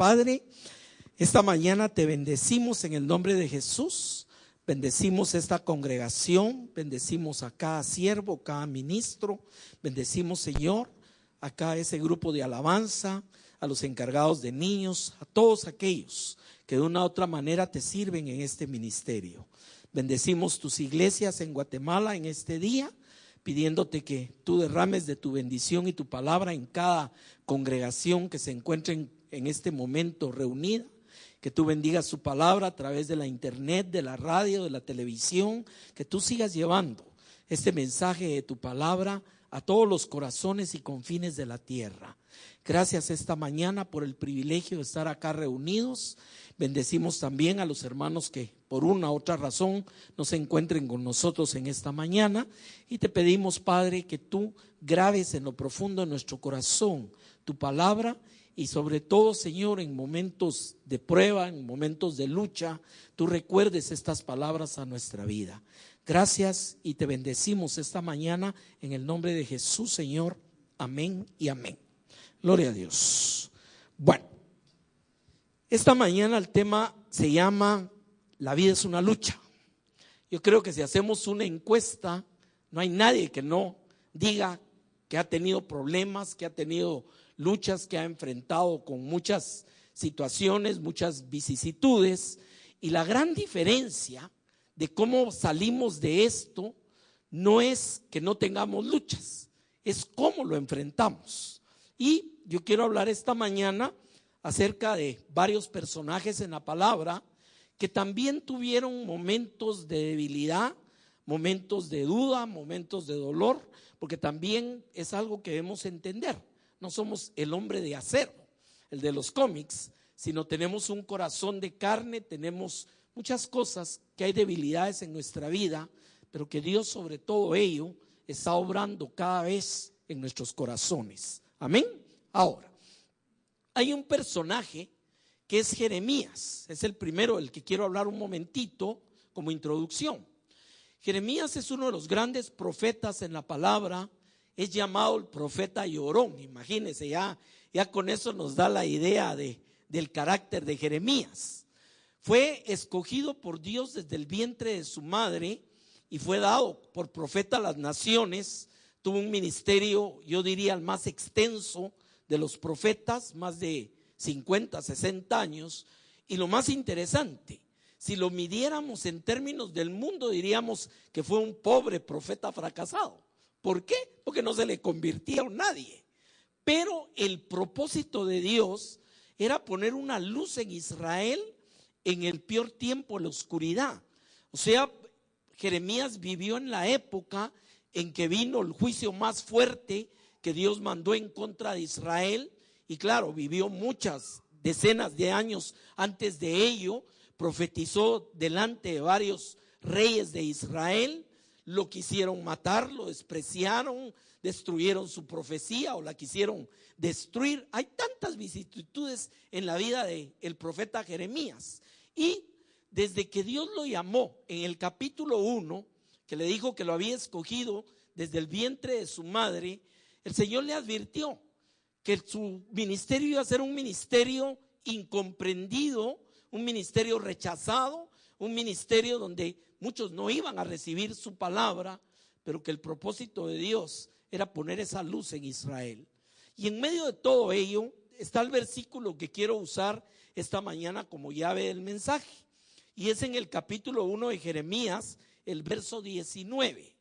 Padre, esta mañana te bendecimos en el nombre de Jesús. Bendecimos esta congregación, bendecimos a cada siervo, cada ministro, bendecimos, Señor, a cada ese grupo de alabanza, a los encargados de niños, a todos aquellos que de una u otra manera te sirven en este ministerio. Bendecimos tus iglesias en Guatemala en este día, pidiéndote que tú derrames de tu bendición y tu palabra en cada congregación que se encuentre en este momento reunida. Que tú bendigas su palabra a través de la internet, de la radio, de la televisión. Que tú sigas llevando este mensaje de tu palabra a todos los corazones y confines de la tierra. Gracias esta mañana por el privilegio de estar acá reunidos. Bendecimos también a los hermanos que por una u otra razón no se encuentren con nosotros en esta mañana. Y te pedimos, Padre, que tú grabes en lo profundo de nuestro corazón tu palabra. Y sobre todo, Señor, en momentos de prueba, en momentos de lucha, tú recuerdes estas palabras a nuestra vida. Gracias y te bendecimos esta mañana en el nombre de Jesús, Señor. Amén y amén. Gloria a Dios. Bueno, esta mañana el tema se llama La vida es una lucha. Yo creo que si hacemos una encuesta, no hay nadie que no diga que ha tenido problemas, que ha tenido luchas, que ha enfrentado con muchas situaciones, muchas vicisitudes. Y la gran diferencia de cómo salimos de esto no es que no tengamos luchas, es cómo lo enfrentamos. Y yo quiero hablar esta mañana acerca de varios personajes en la palabra que también tuvieron momentos de debilidad, momentos de duda, momentos de dolor, porque también es algo que debemos entender. No somos el hombre de acero, el de los cómics, sino tenemos un corazón de carne, tenemos muchas cosas, que hay debilidades en nuestra vida, pero que Dios sobre todo ello está obrando cada vez en nuestros corazones. Amén. Ahora, hay un personaje que es Jeremías, es el primero del que quiero hablar un momentito como introducción. Jeremías es uno de los grandes profetas en la palabra. Es llamado el profeta llorón. Imagínense, ya con eso nos da la idea del carácter de Jeremías. Fue escogido por Dios desde el vientre de su madre y fue dado por profeta a las naciones. Tuvo un ministerio, yo diría, el más extenso de los profetas, más de 50, 60 años. Y lo más interesante, si lo midiéramos en términos del mundo, diríamos que fue un pobre profeta fracasado. ¿Por qué? Porque no se le convirtió a nadie. Pero el propósito de Dios era poner una luz en Israel en el peor tiempo, la oscuridad. O sea, Jeremías vivió en la época en que vino el juicio más fuerte que Dios mandó en contra de Israel. Y claro, vivió muchas decenas de años antes de ello. Profetizó delante de varios reyes de Israel. Lo quisieron matar, lo despreciaron, destruyeron su profecía o la quisieron destruir. Hay tantas vicisitudes en la vida del profeta Jeremías. Y desde que Dios lo llamó en el capítulo 1, que le dijo que lo había escogido desde el vientre de su madre, el Señor le advirtió que su ministerio iba a ser un ministerio incomprendido, un ministerio rechazado, un ministerio donde muchos no iban a recibir su palabra, pero que el propósito de Dios era poner esa luz en Israel. Y en medio de todo ello está el versículo que quiero usar esta mañana como llave del mensaje. Y es en el capítulo 1 de Jeremías, el verso 19.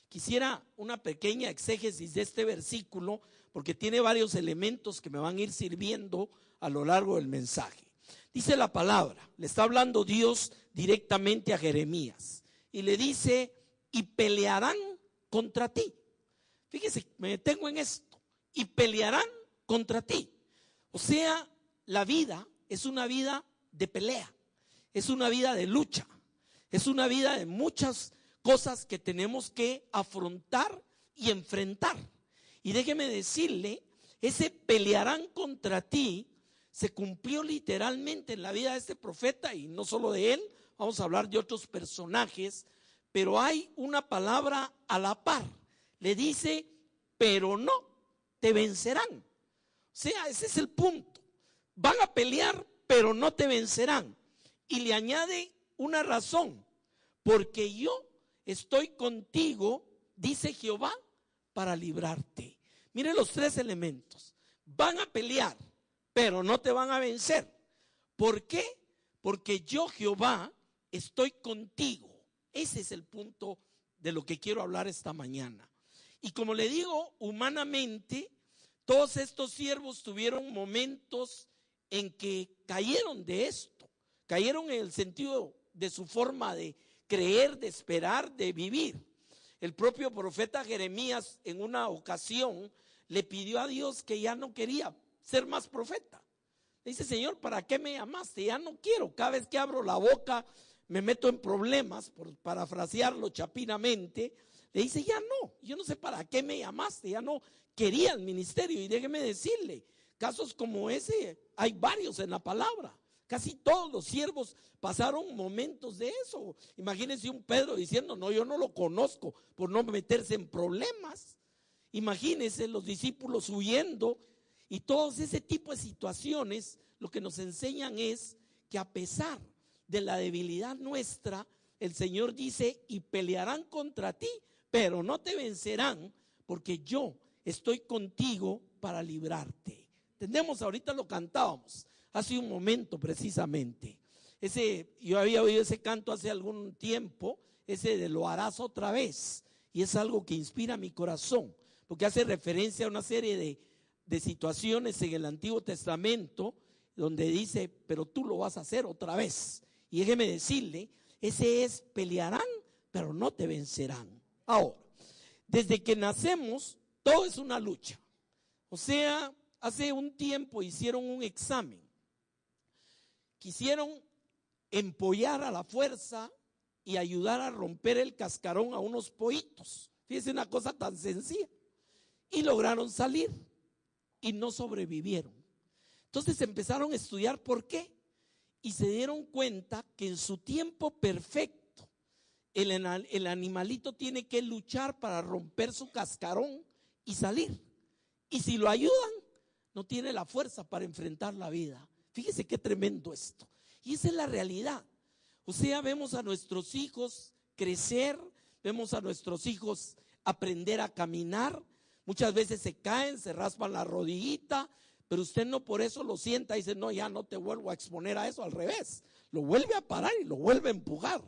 Quisiera una pequeña exégesis de este versículo porque tiene varios elementos que me van a ir sirviendo a lo largo del mensaje. Dice la palabra, le está hablando Dios directamente a Jeremías y le dice: y pelearán contra ti. Fíjese, me detengo en esto: y pelearán contra ti. O sea, la vida es una vida de pelea, es una vida de lucha, es una vida de muchas cosas que tenemos que afrontar y enfrentar. Y déjeme decirle, ese pelearán contra ti se cumplió literalmente en la vida de este profeta, y no solo de él, vamos a hablar de otros personajes, pero hay una palabra a la par. Le dice, pero no te vencerán. O sea, ese es el punto. van a pelear, pero no te vencerán. Y le añade una razón, porque yo estoy contigo, dice Jehová, para librarte. Mire los tres elementos. Van a pelear, pero no te van a vencer. ¿Por qué? Porque yo, Jehová, estoy contigo. Ese es el punto de lo que quiero hablar esta mañana. Y como le digo, humanamente, todos estos siervos tuvieron momentos en que cayeron de esto. Cayeron en el sentido de su forma de creer, de esperar, de vivir. El propio profeta Jeremías en una ocasión le pidió a Dios que ya no quería ser más profeta. Le dice: Señor, ¿para qué me llamaste? Ya no quiero. Cada vez que abro la boca me meto en problemas, por parafrasearlo chapinamente. Le dice: ya no, yo no sé para qué me llamaste, ya no quería el ministerio. Y déjeme decirle, casos como ese hay varios en la palabra. Casi todos los siervos pasaron momentos de eso. Imagínense un Pedro diciendo: no, yo no lo conozco, por no meterse en problemas. Imagínense los discípulos huyendo. Y todos ese tipo de situaciones lo que nos enseñan es que a pesar de la debilidad nuestra, el Señor dice: y pelearán contra ti, pero no te vencerán, porque yo estoy contigo para librarte. Entendemos, ahorita lo cantábamos hace un momento precisamente. Yo había oído ese canto hace algún tiempo, ese de lo harás otra vez, y es algo que inspira mi corazón, porque hace referencia a una serie de situaciones en el Antiguo Testamento donde dice: pero tú lo vas a hacer otra vez. Y déjeme decirle, ese es: pelearán, pero no te vencerán. Ahora, desde que nacemos, todo es una lucha. O sea, hace un tiempo hicieron un examen. Quisieron empollar a la fuerza y ayudar a romper el cascarón a unos pollitos. Fíjense, una cosa tan sencilla. Y lograron salir y no sobrevivieron. Entonces empezaron a estudiar por qué. Y se dieron cuenta que en su tiempo perfecto el animalito tiene que luchar para romper su cascarón y salir. Y si lo ayudan, no tiene la fuerza para enfrentar la vida. Fíjese qué tremendo esto. Y esa es la realidad. O sea, vemos a nuestros hijos crecer, vemos a nuestros hijos aprender a caminar. Muchas veces se caen, se raspan la rodillita, pero usted no por eso lo sienta y dice: no, ya no te vuelvo a exponer a eso. Al revés, lo vuelve a parar y lo vuelve a empujar.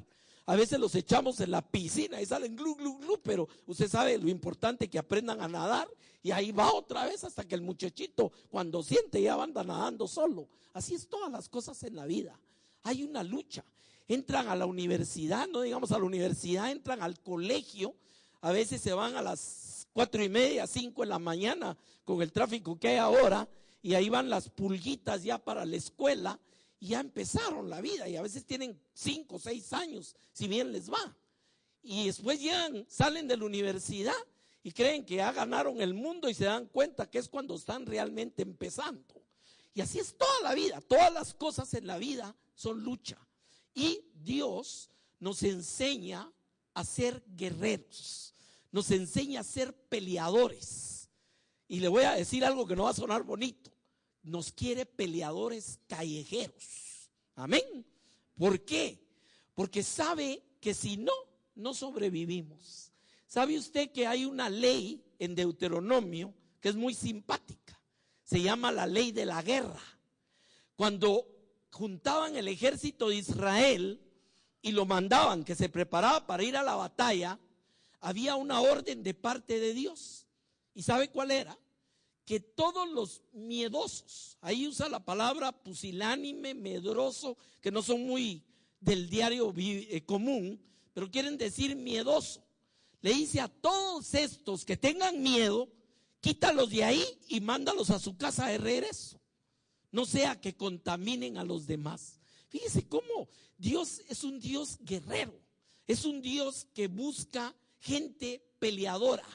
A veces los echamos en la piscina y salen glu, glu, glu, pero usted sabe lo importante que aprendan a nadar, y ahí va otra vez hasta que el muchachito, cuando siente, ya anda nadando solo. Así es todas las cosas en la vida. Hay una lucha. Entran a la universidad, no digamos a la universidad, entran al colegio. A veces se van a las 4:30, 5 de la mañana con el tráfico que hay ahora, y ahí van las pulguitas ya para la escuela. Y ya empezaron la vida, y a veces tienen 5 o 6 años, si bien les va. Y después llegan, salen de la universidad y creen que ya ganaron el mundo, y se dan cuenta que es cuando están realmente empezando. Y así es toda la vida. Todas las cosas en la vida son lucha. Y Dios nos enseña a ser guerreros, nos enseña a ser peleadores. Y le voy a decir algo que no va a sonar bonito: nos quiere peleadores callejeros. Amén. ¿Por qué? Porque sabe que si no, no sobrevivimos. ¿Sabe usted que hay una ley en Deuteronomio que es muy simpática? Se llama la ley de la guerra. Cuando juntaban el ejército de Israel y lo mandaban, que se preparaba para ir a la batalla, había una orden de parte de Dios. ¿Y sabe cuál era? Que todos los miedosos, ahí usa la palabra pusilánime, medroso, que no son muy del diario común, pero quieren decir miedoso. Le dice: a todos estos que tengan miedo, quítalos de ahí y mándalos a su casa de regreso, no sea que contaminen a los demás. Fíjese cómo Dios es un Dios guerrero, es un Dios que busca gente peleadora.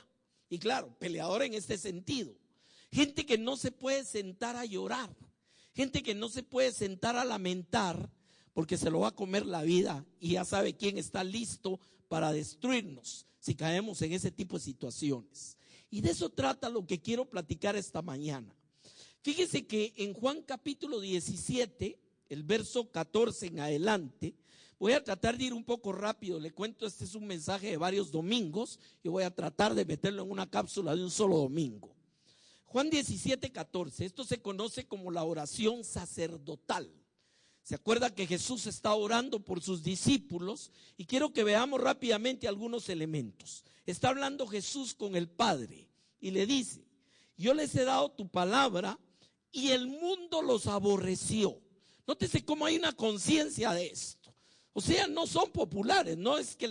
Y claro, peleadora en este sentido: gente que no se puede sentar a llorar, gente que no se puede sentar a lamentar, porque se lo va a comer la vida, y ya sabe quién está listo para destruirnos si caemos en ese tipo de situaciones. Y de eso trata lo que quiero platicar esta mañana. Fíjese que en Juan capítulo 17, el verso 14 en adelante, voy a tratar de ir un poco rápido, le cuento, este es un mensaje de varios domingos y voy a tratar de meterlo en una cápsula de un solo domingo. Juan 17, 14, esto se conoce como la oración sacerdotal. ¿Se acuerda que Jesús está orando por sus discípulos? Y quiero que veamos rápidamente algunos elementos. Está hablando Jesús con el Padre y le dice: yo les he dado tu palabra y el mundo los aborreció. Nótese cómo hay una conciencia de esto. O sea, no son populares, no es que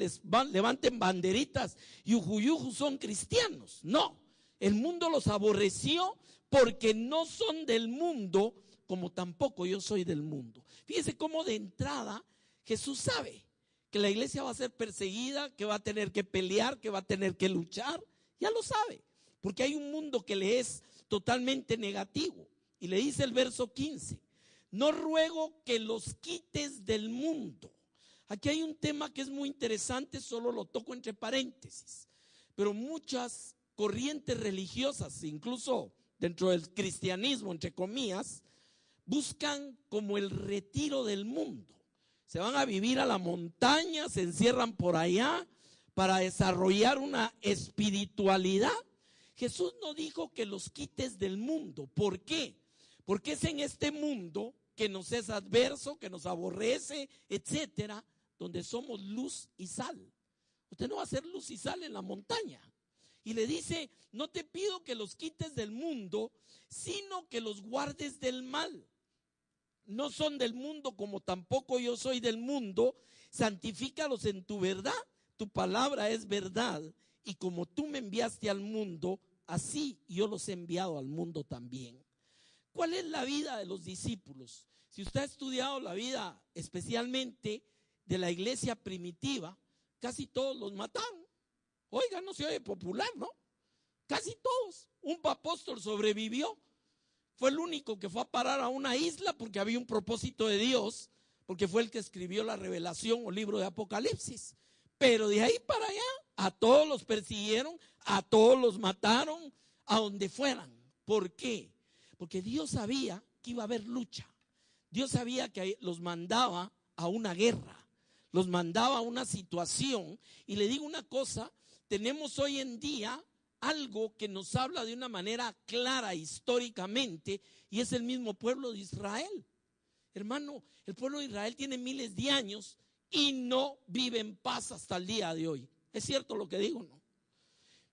levanten banderitas y uyuyuju son cristianos. No, el mundo los aborreció porque no son del mundo, como tampoco yo soy del mundo. Fíjese cómo de entrada Jesús sabe que la iglesia va a ser perseguida, que va a tener que pelear, que va a tener que luchar. Ya lo sabe, porque hay un mundo que le es totalmente negativo. Y le dice el verso 15: no ruego que los quites del mundo. Aquí hay un tema que es muy interesante, solo lo toco entre paréntesis. Pero muchas corrientes religiosas, incluso dentro del cristianismo, entre comillas, buscan como el retiro del mundo. Se van a vivir a la montaña, se encierran por allá para desarrollar una espiritualidad. Jesús no dijo que los quites del mundo. ¿Por qué? Porque es en este mundo que nos es adverso, que nos aborrece, etcétera, donde somos luz y sal. Usted no va a ser luz y sal en la montaña. Y le dice: no te pido que los quites del mundo, sino que los guardes del mal. No son del mundo, como tampoco yo soy del mundo. Santifícalos en tu verdad. Tu palabra es verdad. Y como tú me enviaste al mundo, así yo los he enviado al mundo también. ¿Cuál es la vida de los discípulos? Si usted ha estudiado la vida, especialmente de la iglesia primitiva, casi todos los mataron. Oiga, no se oye popular, ¿no? Casi todos. Un apóstol sobrevivió. Fue el único que fue a parar a una isla porque había un propósito de Dios, porque fue el que escribió la Revelación o libro de Apocalipsis. Pero de ahí para allá, a todos los persiguieron, a todos los mataron, a donde fueran. ¿Por qué? Porque Dios sabía que iba a haber lucha. Dios sabía que los mandaba a una guerra, los mandaba a una situación. Y le digo una cosa, tenemos hoy en día algo que nos habla de una manera clara históricamente, y es el mismo pueblo de Israel. Hermano, el pueblo de Israel tiene miles de años y no vive en paz hasta el día de hoy. ¿Es cierto lo que digo, no?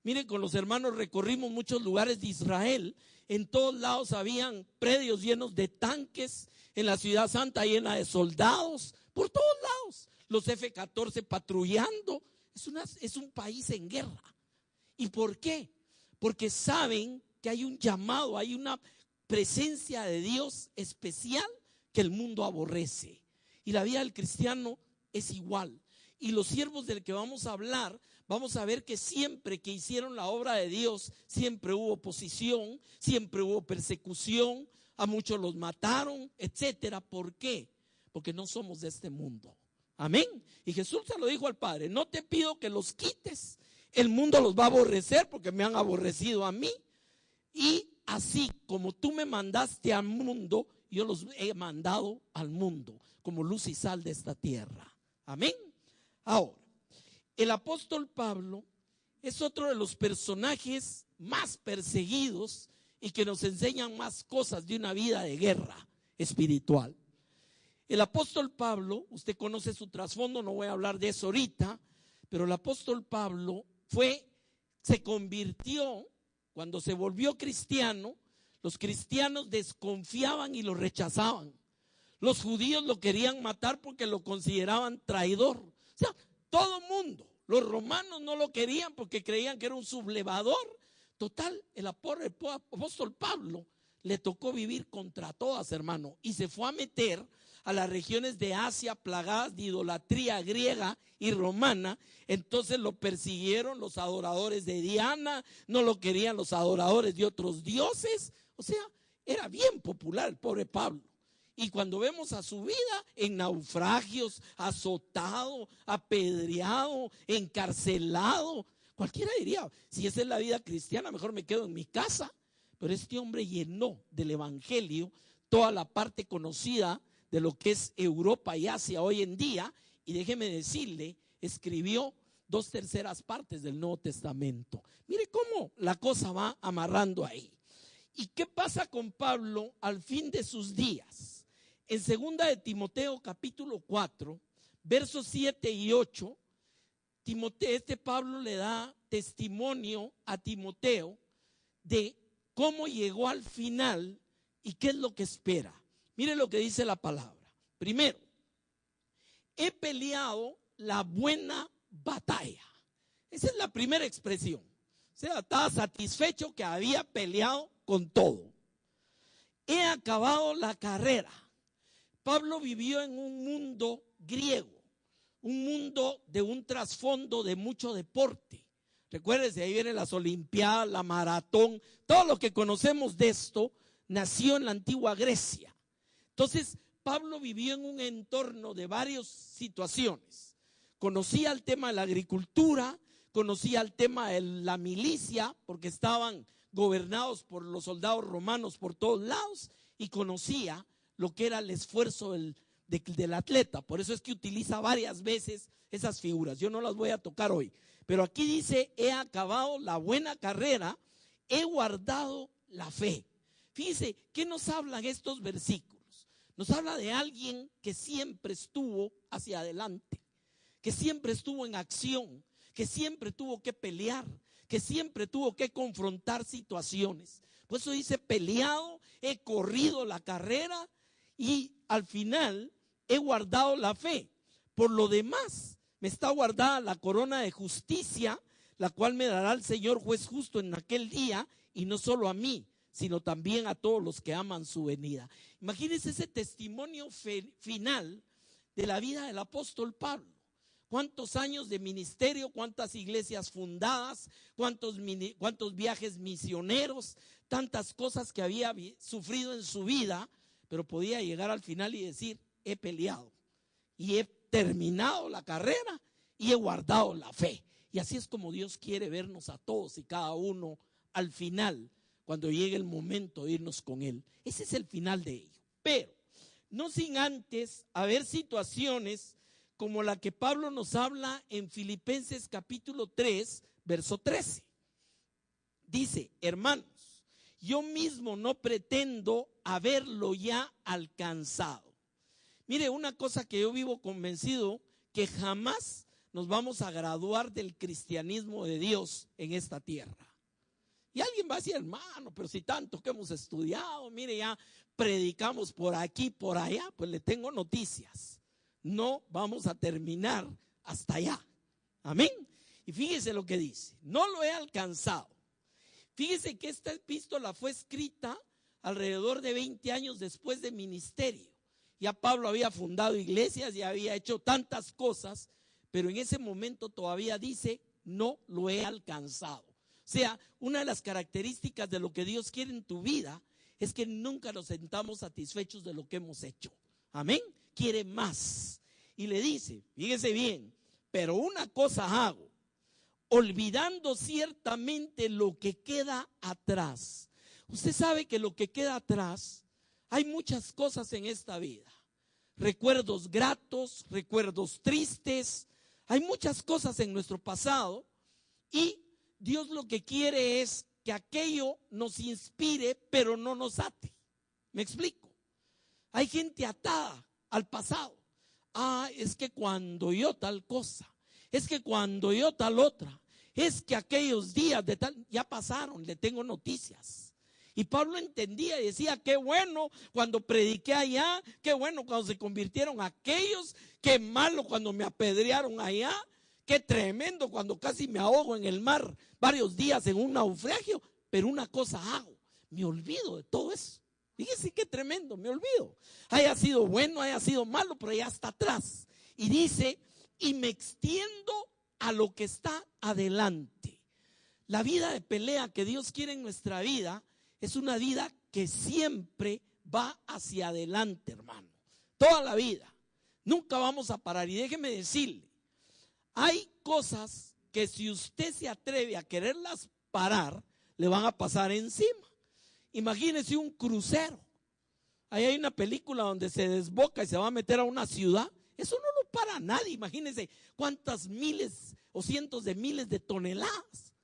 Miren, con los hermanos recorrimos muchos lugares de Israel. En todos lados habían predios llenos de tanques, en la ciudad santa llena de soldados, por todos lados. Los F-14 patrullando. Es un país en guerra. ¿Y por qué? Porque saben que hay un llamado, hay una presencia de Dios especial que el mundo aborrece. Y la vida del cristiano es igual. Y los siervos del que vamos a hablar, vamos a ver que siempre que hicieron la obra de Dios, siempre hubo oposición, siempre hubo persecución, a muchos los mataron, etcétera. ¿Por qué? Porque no somos de este mundo. Amén. Y Jesús se lo dijo al Padre: no te pido que los quites, el mundo los va a aborrecer porque me han aborrecido a mí. Y así como tú me mandaste al mundo, yo los he mandado al mundo como luz y sal de esta tierra. Amén. Ahora, el apóstol Pablo es otro de los personajes más perseguidos y que nos enseñan más cosas de una vida de guerra espiritual. El apóstol Pablo, usted conoce su trasfondo, no voy a hablar de eso ahorita, pero el apóstol Pablo se convirtió, cuando se volvió cristiano, los cristianos desconfiaban y lo rechazaban. Los judíos lo querían matar porque lo consideraban traidor. O sea, todo mundo. Los romanos no lo querían porque creían que era un sublevador. Total, el apóstol Pablo le tocó vivir contra todas, hermano, y se fue a meter a las regiones de Asia plagadas de idolatría griega y romana. Entonces lo persiguieron los adoradores de Diana, no lo querían los adoradores de otros dioses. O sea, era bien popular el pobre Pablo. Y cuando vemos a su vida en naufragios, azotado, apedreado, encarcelado, cualquiera diría: si esa es la vida cristiana, mejor me quedo en mi casa. pero este hombre llenó del evangelio toda la parte conocida de lo que es Europa y Asia hoy en día, y déjeme decirle, escribió 2/3 partes del Nuevo Testamento. Mire cómo la cosa va amarrando ahí. ¿Y qué pasa con Pablo al fin de sus días? En 2 de Timoteo capítulo 4, versos 7 y 8, Pablo le da testimonio a Timoteo de cómo llegó al final y qué es lo que espera. Mire lo que dice la palabra. Primero, he peleado la buena batalla. Esa es la primera expresión. O sea, estaba satisfecho que había peleado con todo. He acabado la carrera. Pablo vivió en un mundo griego, un mundo de un trasfondo de mucho deporte. Recuérdense, ahí vienen las olimpiadas, la maratón, todo lo que conocemos de esto nació en la antigua Grecia. Entonces, Pablo vivió en un entorno de varias situaciones. Conocía el tema de la agricultura, conocía el tema de la milicia, porque estaban gobernados por los soldados romanos por todos lados, y conocía lo que era el esfuerzo del atleta. Por eso es que utiliza varias veces esas figuras. Yo no las voy a tocar hoy. Pero aquí dice, he acabado la buena carrera, he guardado la fe. Fíjense, ¿qué nos hablan estos versículos? Nos habla de alguien que siempre estuvo hacia adelante, que siempre estuvo en acción, que siempre tuvo que pelear, que siempre tuvo que confrontar situaciones. Por eso dice, peleado, he corrido la carrera y al final he guardado la fe. Por lo demás, me está guardada la corona de justicia, la cual me dará el Señor juez justo en aquel día, y no solo a mí, sino también a todos los que aman su venida. Imagínense ese testimonio final de la vida del apóstol Pablo. Cuántos años de ministerio, cuántas iglesias fundadas, cuántos viajes misioneros, tantas cosas que había sufrido en su vida, pero podía llegar al final y decir, he peleado y he terminado la carrera y he guardado la fe. Y así es como Dios quiere vernos a todos y cada uno al final, cuando llegue el momento de irnos con Él. Ese es el final de ello. Pero no sin antes haber situaciones como la que Pablo nos habla en Filipenses capítulo 3, verso 13. Dice, hermanos, yo mismo no pretendo haberlo ya alcanzado. Mire, una cosa que yo vivo convencido, que jamás nos vamos a graduar del cristianismo de Dios en esta tierra. Y alguien va a decir, hermano, pero si tanto que hemos estudiado, mire, ya predicamos por aquí, por allá, pues le tengo noticias. No vamos a terminar hasta allá. Amén. Y fíjese lo que dice, no lo he alcanzado. Fíjese que esta epístola fue escrita alrededor de 20 años después de ministerio. Ya Pablo había fundado iglesias y había hecho tantas cosas, pero en ese momento todavía dice, no lo he alcanzado. O sea, una de las características de lo que Dios quiere en tu vida es que nunca nos sentamos satisfechos de lo que hemos hecho. Amén. Quiere más. Y le dice, fíjese bien, pero una cosa hago, olvidando ciertamente lo que queda atrás. Usted sabe que lo que queda atrás, hay muchas cosas en esta vida. Recuerdos gratos, recuerdos tristes. Hay muchas cosas en nuestro pasado y Dios lo que quiere es que aquello nos inspire, pero no nos ate. ¿Me explico? Hay gente atada al pasado. Es que cuando yo tal cosa, es que cuando yo tal otra, es que aquellos días de tal, ya pasaron, le tengo noticias. Y Pablo entendía y decía, qué bueno cuando prediqué allá, qué bueno cuando se convirtieron aquellos, qué malo cuando me apedrearon allá, qué tremendo cuando casi me ahogo en el mar varios días en un naufragio. Pero una cosa hago, me olvido de todo eso. Fíjese qué tremendo, me olvido. Haya sido bueno, haya sido malo, pero ya está atrás. Y dice, y me extiendo a lo que está adelante. La vida de pelea que Dios quiere en nuestra vida es una vida que siempre va hacia adelante, hermano. Toda la vida. Nunca vamos a parar. Y déjeme decirle, hay cosas que si usted se atreve a quererlas parar, le van a pasar encima. Imagínense un crucero. Ahí hay una película donde se desboca y se va a meter a una ciudad. Eso no lo para nadie. Imagínense cuántas miles o cientos de miles de toneladas.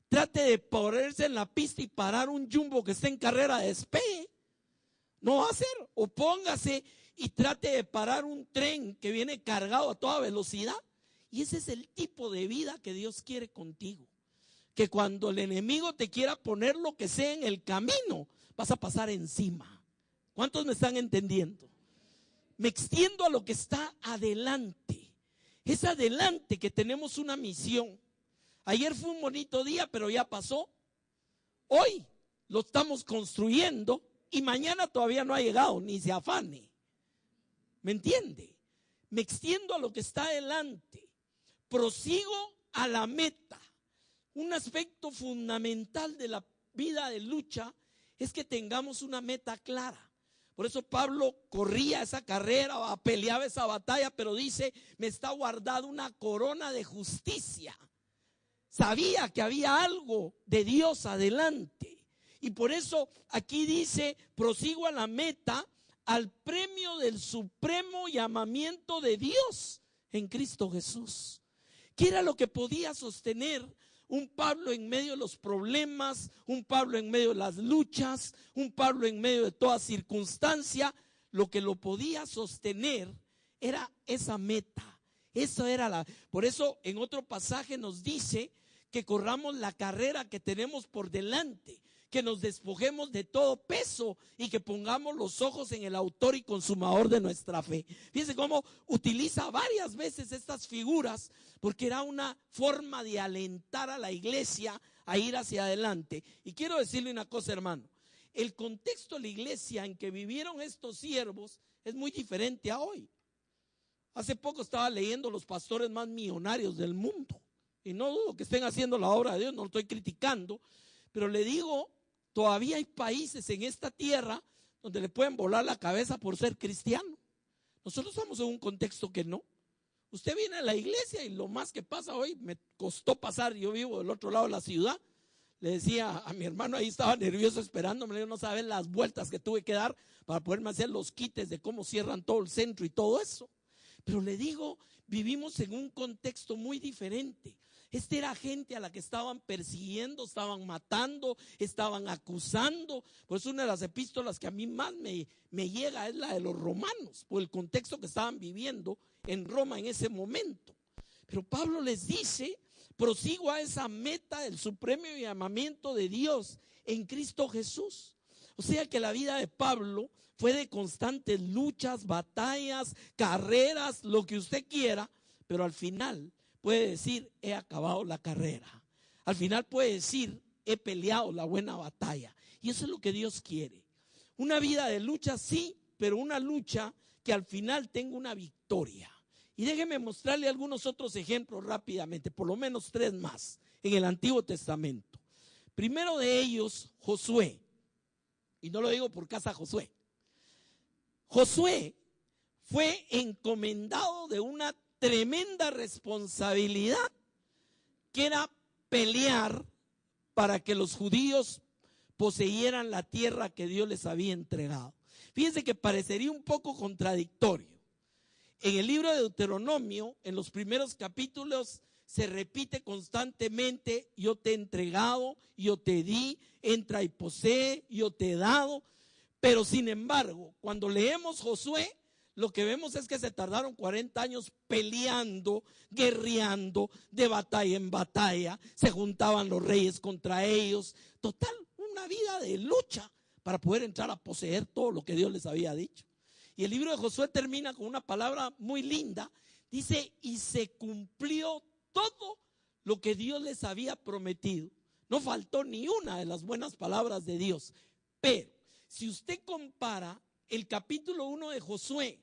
Trate de ponerse en la pista y parar un jumbo que esté en carrera de despegue. No va a ser. O póngase y trate de parar un tren que viene cargado a toda velocidad. Y ese es el tipo de vida que Dios quiere contigo. Que cuando el enemigo te quiera poner lo que sea en el camino, vas a pasar encima. ¿Cuántos me están entendiendo? Me extiendo a lo que está adelante. Es adelante que tenemos una misión. Ayer fue un bonito día, pero ya pasó. Hoy lo estamos construyendo y mañana todavía no ha llegado, ni se afane. ¿Me entiende? Me extiendo a lo que está adelante. Prosigo a la meta. Un aspecto fundamental de la vida de lucha es que tengamos una meta clara. Por eso Pablo corría esa carrera, peleaba esa batalla, pero dice, me está guardada una corona de justicia. Sabía que había algo de Dios adelante. Y por eso aquí dice, prosigo a la meta, al premio del supremo llamamiento de Dios en Cristo Jesús. ¿Qué era lo que podía sostener un Pablo en medio de los problemas, un Pablo en medio de las luchas, un Pablo en medio de toda circunstancia? Lo que lo podía sostener era esa meta. Eso era por eso en otro pasaje nos dice que corramos la carrera que tenemos por delante, que nos despojemos de todo peso y que pongamos los ojos en el autor y consumador de nuestra fe. Fíjense cómo utiliza varias veces estas figuras, porque era una forma de alentar a la iglesia a ir hacia adelante. Y quiero decirle una cosa, hermano, el contexto de la iglesia en que vivieron estos siervos es muy diferente a hoy. Hace poco estaba leyendo los pastores más millonarios del mundo. Y no dudo que estén haciendo la obra de Dios, no lo estoy criticando, pero le digo, todavía hay países en esta tierra donde le pueden volar la cabeza por ser cristiano. Nosotros estamos en un contexto que no. Usted viene a la iglesia y lo más que pasa hoy, me costó pasar, yo vivo del otro lado de la ciudad. Le decía a mi hermano, ahí estaba nervioso esperándome, yo no sabía las vueltas que tuve que dar para poderme hacer los quites de cómo cierran todo el centro y todo eso. Pero le digo, vivimos en un contexto muy diferente. Era gente a la que estaban persiguiendo, estaban matando, estaban acusando. Por eso una de las epístolas que a mí más me llega es la de los romanos, por el contexto que estaban viviendo en Roma en ese momento. Pero Pablo les dice, prosigo a esa meta del supremo llamamiento de Dios en Cristo Jesús. O sea que la vida de Pablo fue de constantes luchas, batallas, carreras, lo que usted quiera, pero al final puede decir, he acabado la carrera. Al final puede decir, he peleado la buena batalla. Y eso es lo que Dios quiere. Una vida de lucha, sí, pero una lucha que al final tenga una victoria. Y déjeme mostrarle algunos otros ejemplos rápidamente, por lo menos 3 más en el Antiguo Testamento. Primero de ellos, Josué. Y no lo digo por casa Josué. Josué fue encomendado de una tremenda responsabilidad que era pelear para que los judíos poseyeran la tierra que Dios les había entregado. Fíjense que parecería un poco contradictorio. En el libro de Deuteronomio, en los primeros capítulos, se repite constantemente, yo te he entregado, yo te di, entra y posee, yo te he dado. Pero sin embargo, cuando leemos Josué, lo que vemos es que se tardaron 40 años peleando, guerreando, de batalla en batalla. Se juntaban los reyes contra ellos. Total, una vida de lucha para poder entrar a poseer todo lo que Dios les había dicho. Y el libro de Josué termina con una palabra muy linda. Dice, y se cumplió todo lo que Dios les había prometido. No faltó ni una de las buenas palabras de Dios. Pero si usted compara el capítulo 1 de Josué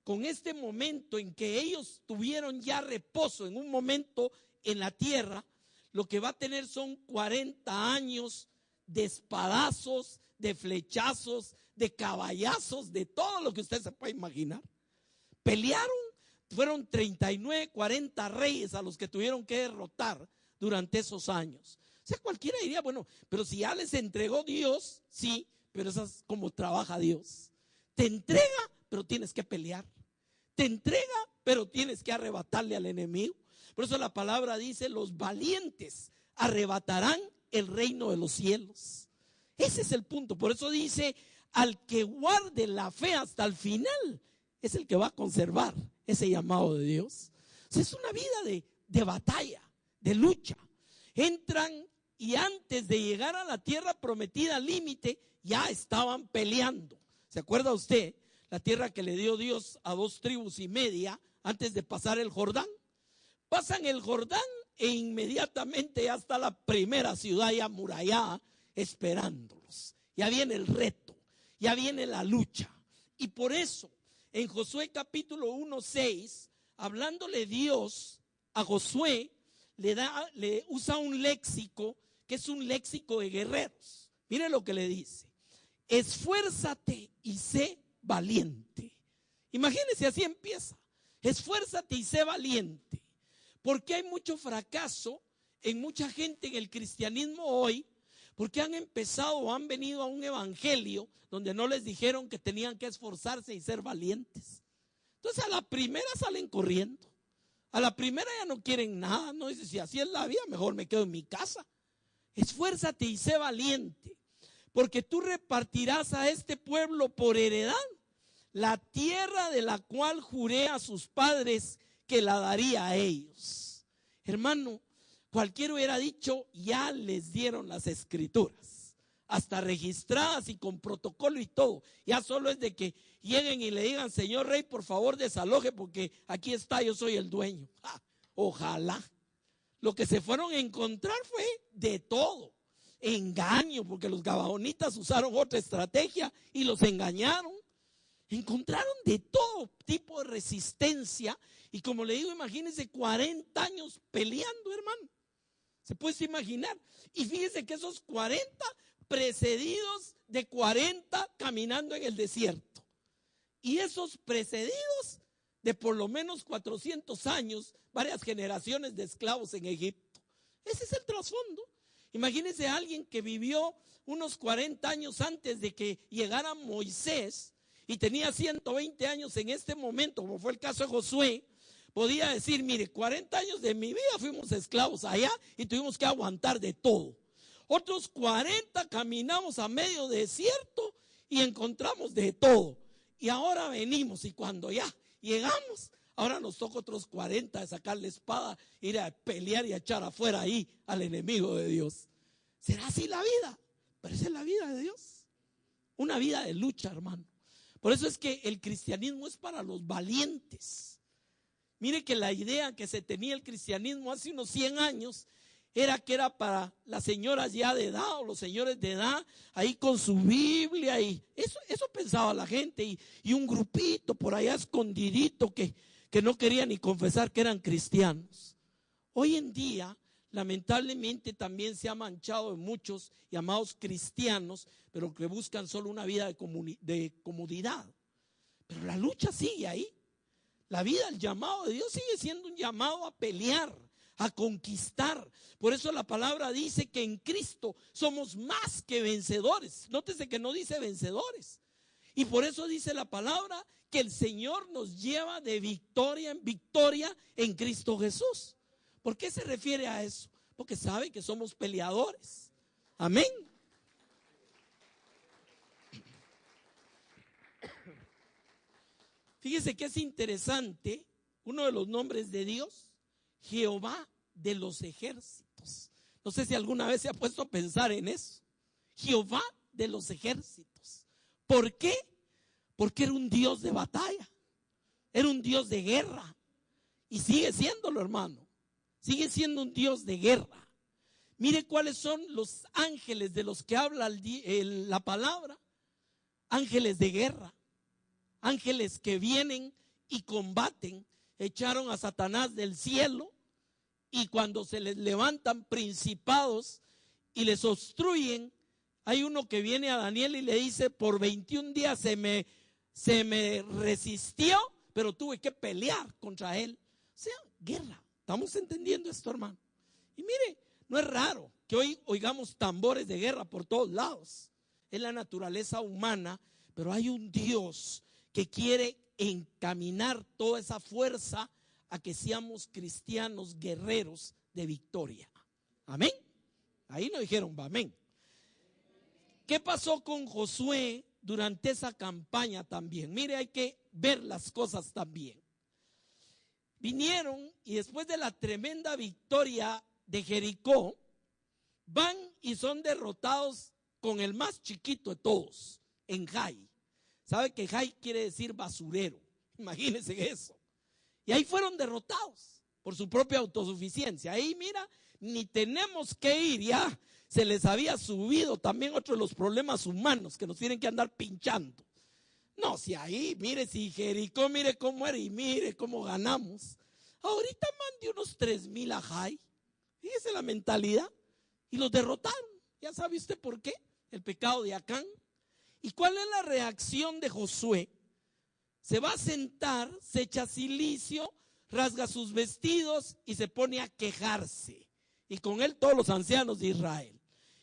con este momento en que ellos tuvieron ya reposo en un momento en la tierra, lo que va a tener son 40 años de espadazos, de flechazos, de caballazos, de todo lo que usted se puede imaginar. Pelearon. Fueron 39, 40 reyes a los que tuvieron que derrotar durante esos años. O sea, cualquiera diría, bueno, pero si ya les entregó Dios, sí, pero eso es como trabaja Dios. Te entrega, pero tienes que pelear. Te entrega, pero tienes que arrebatarle al enemigo. Por eso la palabra dice, los valientes arrebatarán el reino de los cielos. Ese es el punto. Por eso dice, al que guarde la fe hasta el final, es el que va a conservar ese llamado de Dios. O sea, es una vida de batalla, de lucha. Entran y antes de llegar a la tierra prometida al límite, ya estaban peleando. ¿Se acuerda usted? La tierra que le dio Dios a 2 tribus y media antes de pasar el Jordán. Pasan el Jordán e inmediatamente ya está la primera ciudad ya amurallada esperándolos. Ya viene el reto, ya viene la lucha. Y por eso en Josué capítulo 1:6, hablándole Dios a Josué, le usa un léxico que es un léxico de guerreros. Mire lo que le dice: esfuérzate y sé valiente. Imagínese, así empieza: esfuérzate y sé valiente. Porque hay mucho fracaso en mucha gente en el cristianismo hoy, porque han empezado o han venido a un evangelio donde no les dijeron que tenían que esforzarse y ser valientes. Entonces a la primera salen corriendo, a la primera ya no quieren nada, no dicen, si así es la vida, mejor me quedo en mi casa. Esfuérzate y sé valiente, porque tú repartirás a este pueblo por heredad la tierra de la cual juré a sus padres que la daría a ellos. Hermano, cualquiera hubiera dicho, ya les dieron las escrituras, hasta registradas y con protocolo y todo. Ya solo es de que lleguen y le digan, señor rey, por favor desaloje porque aquí está, yo soy el dueño. Ojalá. Lo que se fueron a encontrar fue de todo. Engaño, porque los gabaonitas usaron otra estrategia y los engañaron. Encontraron de todo tipo de resistencia. Y como le digo, imagínense 40 años peleando, hermano. ¿Se puede imaginar? Y fíjese que esos 40 precedidos de 40 caminando en el desierto. Y esos precedidos de por lo menos 400 años, varias generaciones de esclavos en Egipto. Ese es el trasfondo. Imagínense a alguien que vivió unos 40 años antes de que llegara Moisés y tenía 120 años en este momento, como fue el caso de Josué. Podía decir, mire, 40 años de mi vida fuimos esclavos allá y tuvimos que aguantar de todo. Otros 40 caminamos a medio desierto y encontramos de todo. Y ahora venimos y cuando ya llegamos, ahora nos toca otros 40 de sacar la espada, ir a pelear y a echar afuera ahí al enemigo de Dios. ¿Será así la vida? Pero esa es la vida de Dios. Una vida de lucha, hermano. Por eso es que el cristianismo es para los valientes. Mire que la idea que se tenía el cristianismo hace unos 100 años era que era para las señoras ya de edad o los señores de edad, ahí con su Biblia, y eso pensaba la gente, y un grupito por allá escondidito que no quería ni confesar que eran cristianos. Hoy en día, lamentablemente, también se ha manchado de muchos llamados cristianos, pero que buscan solo una vida de comodidad. Pero la lucha sigue ahí. La vida, el llamado de Dios sigue siendo un llamado a pelear, a conquistar. Por eso la palabra dice que en Cristo somos más que vencedores. Nótese que no dice vencedores. Y por eso dice la palabra que el Señor nos lleva de victoria en victoria en Cristo Jesús. ¿Por qué se refiere a eso? Porque sabe que somos peleadores. Amén. Fíjese que es interesante, uno de los nombres de Dios, Jehová de los ejércitos. No sé si alguna vez se ha puesto a pensar en eso. Jehová de los ejércitos. ¿Por qué? Porque era un Dios de batalla, era un Dios de guerra. Y sigue siéndolo, hermano. Sigue siendo un Dios de guerra. Mire cuáles son los ángeles de los que habla la palabra. Ángeles de guerra. Ángeles que vienen y combaten. Echaron a Satanás del cielo y cuando se les levantan principados y les obstruyen, hay uno que viene a Daniel y le dice, por 21 días se me resistió, pero tuve que pelear contra él. O sea, guerra. ¿Estamos entendiendo esto, hermano? Y mire, No es raro que hoy oigamos tambores de guerra por todos lados. Es la naturaleza humana, pero hay un Dios que quiere encaminar toda esa fuerza a que seamos cristianos guerreros de victoria. Amén. Ahí no dijeron amén. ¿Qué pasó con Josué durante esa campaña también? Mire, hay que ver las cosas también. Vinieron y después de la tremenda victoria de Jericó, van y son derrotados con el más chiquito de todos, en Jai. ¿Sabe que Jai quiere decir basurero? Imagínense eso. Y ahí fueron derrotados por su propia autosuficiencia. Ahí mira, ni tenemos que ir, ya se les había subido también otro de los problemas humanos que nos tienen que andar pinchando. No, si ahí, mire, si Jericó, mire cómo era y mire cómo ganamos. Ahorita mande unos 3,000 a Jai. Fíjese la mentalidad. Y los derrotaron. ¿Ya sabe usted por qué? El pecado de Acán. ¿Y cuál es la reacción de Josué? Se va a sentar, se echa silicio, rasga sus vestidos y se pone a quejarse. Y con él todos los ancianos de Israel.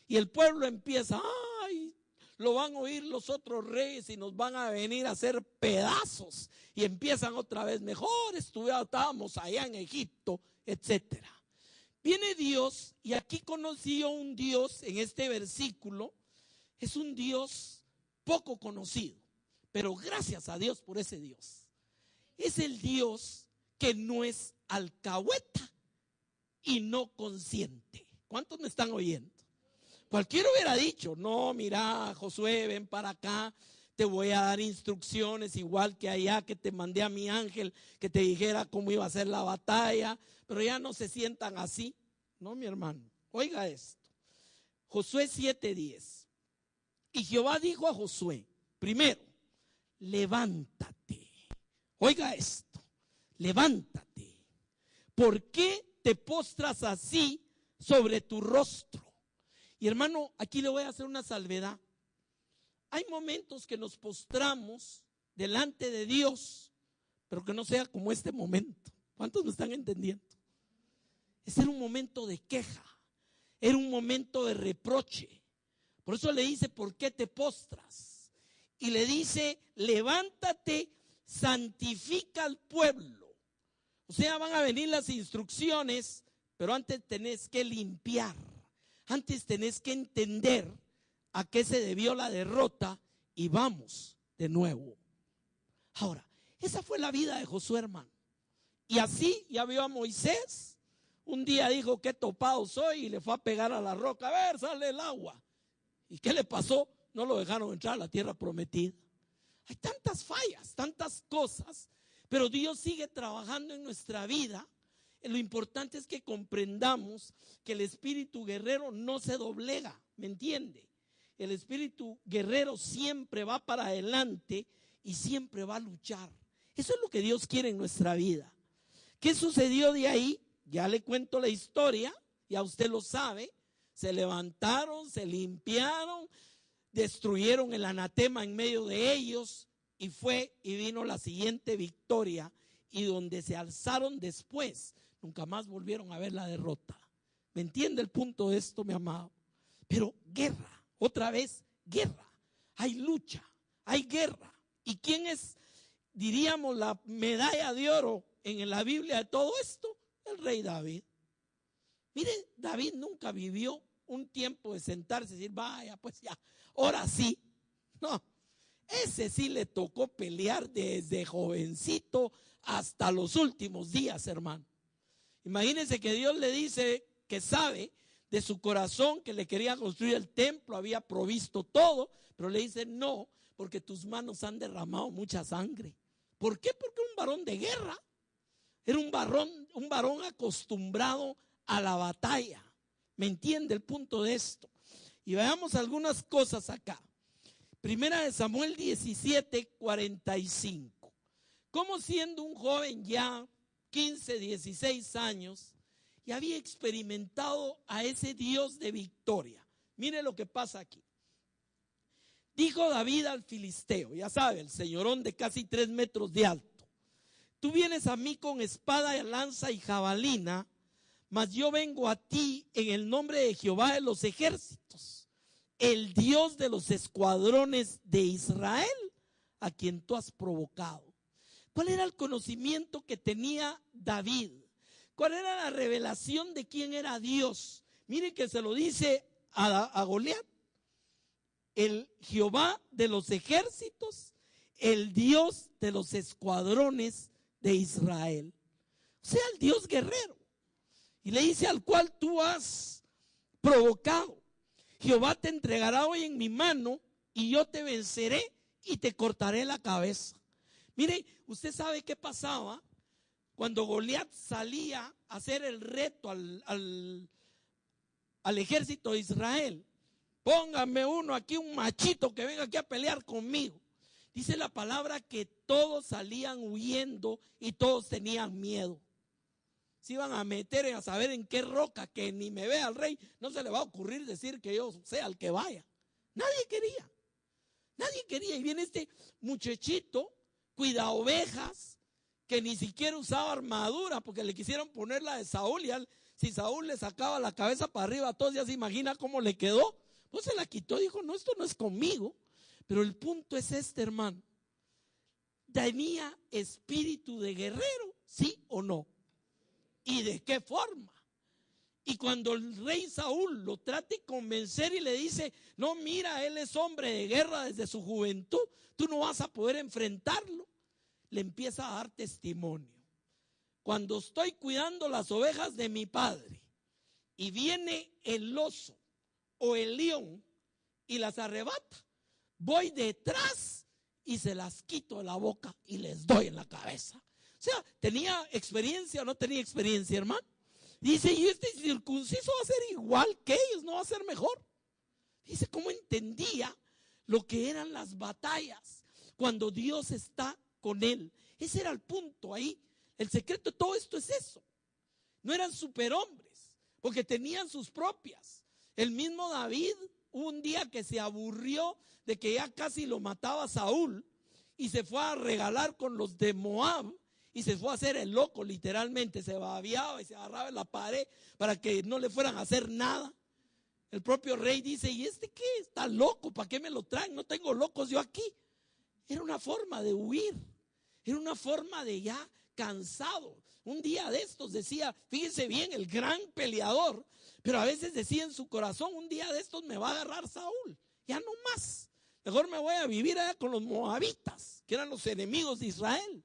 Y el pueblo empieza, ay, lo van a oír los otros reyes y nos van a venir a hacer pedazos. Y empiezan otra vez, mejor estábamos allá en Egipto, etcétera. Viene Dios, y aquí conoció un Dios en este versículo, es un Dios poco conocido, pero gracias a Dios por ese Dios. Es el Dios que no es alcahueta y no consciente. ¿Cuántos me están oyendo? Cualquiera hubiera dicho, no, mira, Josué, ven para acá, te voy a dar instrucciones igual que allá que te mandé a mi ángel que te dijera cómo iba a ser la batalla, pero ya no se sientan así. No, mi hermano, oiga esto. Josué 7:10. Y Jehová dijo a Josué, primero, levántate. Oiga esto, levántate. ¿Por qué te postras así sobre tu rostro? Y hermano, aquí le voy a hacer una salvedad. Hay momentos que nos postramos delante de Dios, pero que no sea como este momento. ¿Cuántos me están entendiendo? Ese era un momento de queja, era un momento de reproche. Por eso le dice, ¿por qué te postras? Y le dice, levántate, santifica al pueblo. O sea, van a venir las instrucciones, pero antes tenés que limpiar. Antes tenés que entender a qué se debió la derrota y vamos de nuevo. Ahora, esa fue la vida de Josué, hermano. Y así ya vio a Moisés. Un día dijo, qué topado soy, y le fue a pegar a la roca. A ver, sale el agua. ¿Y qué le pasó? No lo dejaron entrar a la tierra prometida. Hay tantas fallas, tantas cosas, pero Dios sigue trabajando en nuestra vida. Lo importante es que comprendamos que el espíritu guerrero no se doblega, ¿me entiende? El espíritu guerrero siempre va para adelante y siempre va a luchar. Eso es lo que Dios quiere en nuestra vida. ¿Qué sucedió de ahí? Ya le cuento la historia, ya usted lo sabe. Se levantaron, se limpiaron, destruyeron el anatema en medio de ellos y vino la siguiente victoria. Y donde se alzaron después, nunca más volvieron a ver la derrota. ¿Me entiende el punto de esto, mi amado? Pero guerra, otra vez guerra. Hay lucha, hay guerra. ¿Y quién es, diríamos, la medalla de oro en la Biblia de todo esto? El rey David. Mire, David nunca vivió un tiempo de sentarse y decir, vaya, pues ya, ahora sí. No, ese sí le tocó pelear desde jovencito hasta los últimos días, hermano. Imagínense que Dios le dice que sabe de su corazón que le quería construir el templo, había provisto todo, pero le dice no, porque tus manos han derramado mucha sangre. ¿Por qué? Porque era un varón de guerra. Era un varón acostumbrado a la batalla. ¿Me entiende el punto de esto? Y veamos algunas cosas acá. Primera de Samuel 17:45. Como siendo un joven ya 15, 16 años y había experimentado a ese Dios de victoria. Mire lo que pasa aquí. Dijo David al filisteo, ya sabe, el señorón de casi 3 metros de alto: tú vienes a mí con espada, lanza y jabalina, mas yo vengo a ti en el nombre de Jehová de los ejércitos, el Dios de los escuadrones de Israel, a quien tú has provocado. ¿Cuál era el conocimiento que tenía David? ¿Cuál era la revelación de quién era Dios? Mire que se lo dice a Goliat: el Jehová de los ejércitos, el Dios de los escuadrones de Israel. O sea, el Dios guerrero. Y le dice: al cual tú has provocado. Jehová te entregará hoy en mi mano y yo te venceré y te cortaré la cabeza. Mire, usted sabe qué pasaba cuando Goliat salía a hacer el reto al ejército de Israel. Póngame uno aquí, un machito que venga aquí a pelear conmigo. Dice la palabra que todos salían huyendo y todos tenían miedo. Se iban a meter a saber en qué roca, que ni me vea al rey, no se le va a ocurrir decir que yo sea el que vaya. Nadie quería. Nadie quería. Y viene este muchachito, cuida ovejas, que ni siquiera usaba armadura porque le quisieron poner la de Saúl. Y si Saúl le sacaba la cabeza para arriba, todos ya se imagina cómo le quedó. Pues se la quitó, dijo: no, esto no es conmigo. Pero el punto es este, hermano: ¿tenía espíritu de guerrero, sí o no? ¿Y de qué forma? Y cuando el rey Saúl lo trata de convencer y le dice: no, mira, él es hombre de guerra desde su juventud, tú no vas a poder enfrentarlo, le empieza a dar testimonio. Cuando estoy cuidando las ovejas de mi padre y viene el oso o el león y las arrebata, voy detrás y se las quito de la boca y les doy en la cabeza. O sea, ¿tenía experiencia o no tenía experiencia, hermano? Dice: y este circunciso va a ser igual que ellos, no va a ser mejor. Dice: ¿cómo entendía lo que eran las batallas cuando Dios está con él? Ese era el punto ahí. El secreto de todo esto es eso. No eran superhombres, porque tenían sus propias. El mismo David, un día que se aburrió de que ya casi lo mataba Saúl, y se fue a regalar con los de Moab, y se fue a hacer el loco, literalmente. Se babeaba y se agarraba en la pared para que no le fueran a hacer nada. El propio rey dice: ¿y este qué? Está loco, ¿para qué me lo traen? No tengo locos yo aquí. Era una forma de huir, era una forma de ya cansado. Un día de estos decía, fíjense bien, el gran peleador, pero a veces decía en su corazón: un día de estos me va a agarrar Saúl, ya no más, mejor me voy a vivir allá con los moabitas, que eran los enemigos de Israel.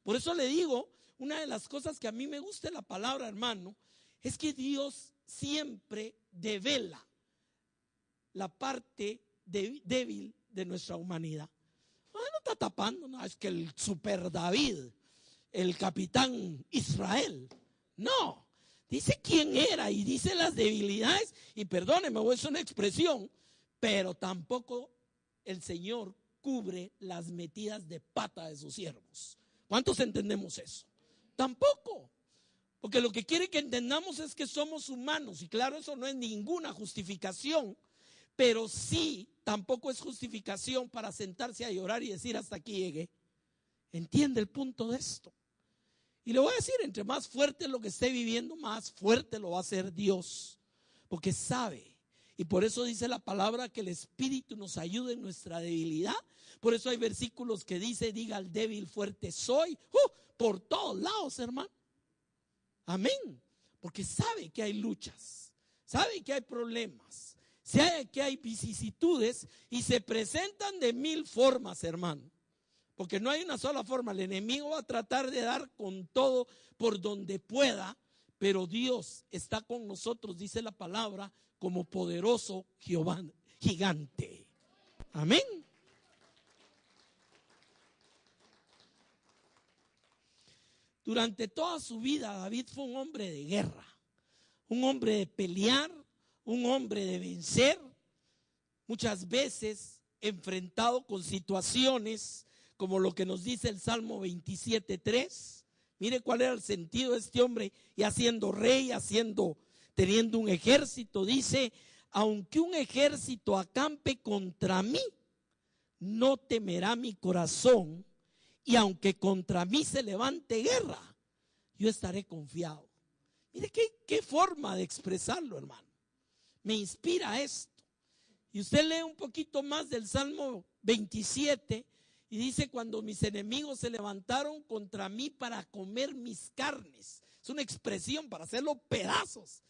Por eso le digo, una de las cosas que a mí me gusta de la palabra, hermano, es que Dios siempre devela la parte débil de nuestra humanidad. No está tapando, no, es que el super David, el capitán Israel, no, dice quién era y dice las debilidades. Y perdóneme, es una expresión, pero tampoco el Señor cubre las metidas de pata de sus siervos. ¿Cuántos entendemos eso? Tampoco. Porque lo que quiere que entendamos es que somos humanos. Y claro, eso no es ninguna justificación, pero sí tampoco es justificación para sentarse a llorar y decir: hasta aquí llegué. ¿Entiende el punto de esto? Y le voy a decir, entre más fuerte lo que esté viviendo, más fuerte lo va a hacer Dios. Porque sabe. Y por eso dice la palabra que el Espíritu nos ayude en nuestra debilidad. Por eso hay versículos que dice: diga al débil, fuerte soy. Por todos lados, hermano. Amén. Porque sabe que hay luchas, sabe que hay problemas, sabe que hay vicisitudes y se presentan de mil formas, hermano. Porque no hay una sola forma. El enemigo va a tratar de dar con todo por donde pueda, pero Dios está con nosotros, dice la palabra, como poderoso Jehová, gigante. Amén. Durante toda su vida, David fue un hombre de guerra, un hombre de pelear, un hombre de vencer, muchas veces enfrentado con situaciones como lo que nos dice el Salmo 27:3. Mire cuál era el sentido de este hombre, ya siendo rey, teniendo un ejército. Dice: aunque un ejército acampe contra mí, no temerá mi corazón, y aunque contra mí se levante guerra, yo estaré confiado. Mire qué forma de expresarlo, hermano. Me inspira esto. Y usted lee un poquito más del Salmo 27 y dice: cuando mis enemigos se levantaron contra mí para comer mis carnes. Es una expresión para hacerlo pedazos.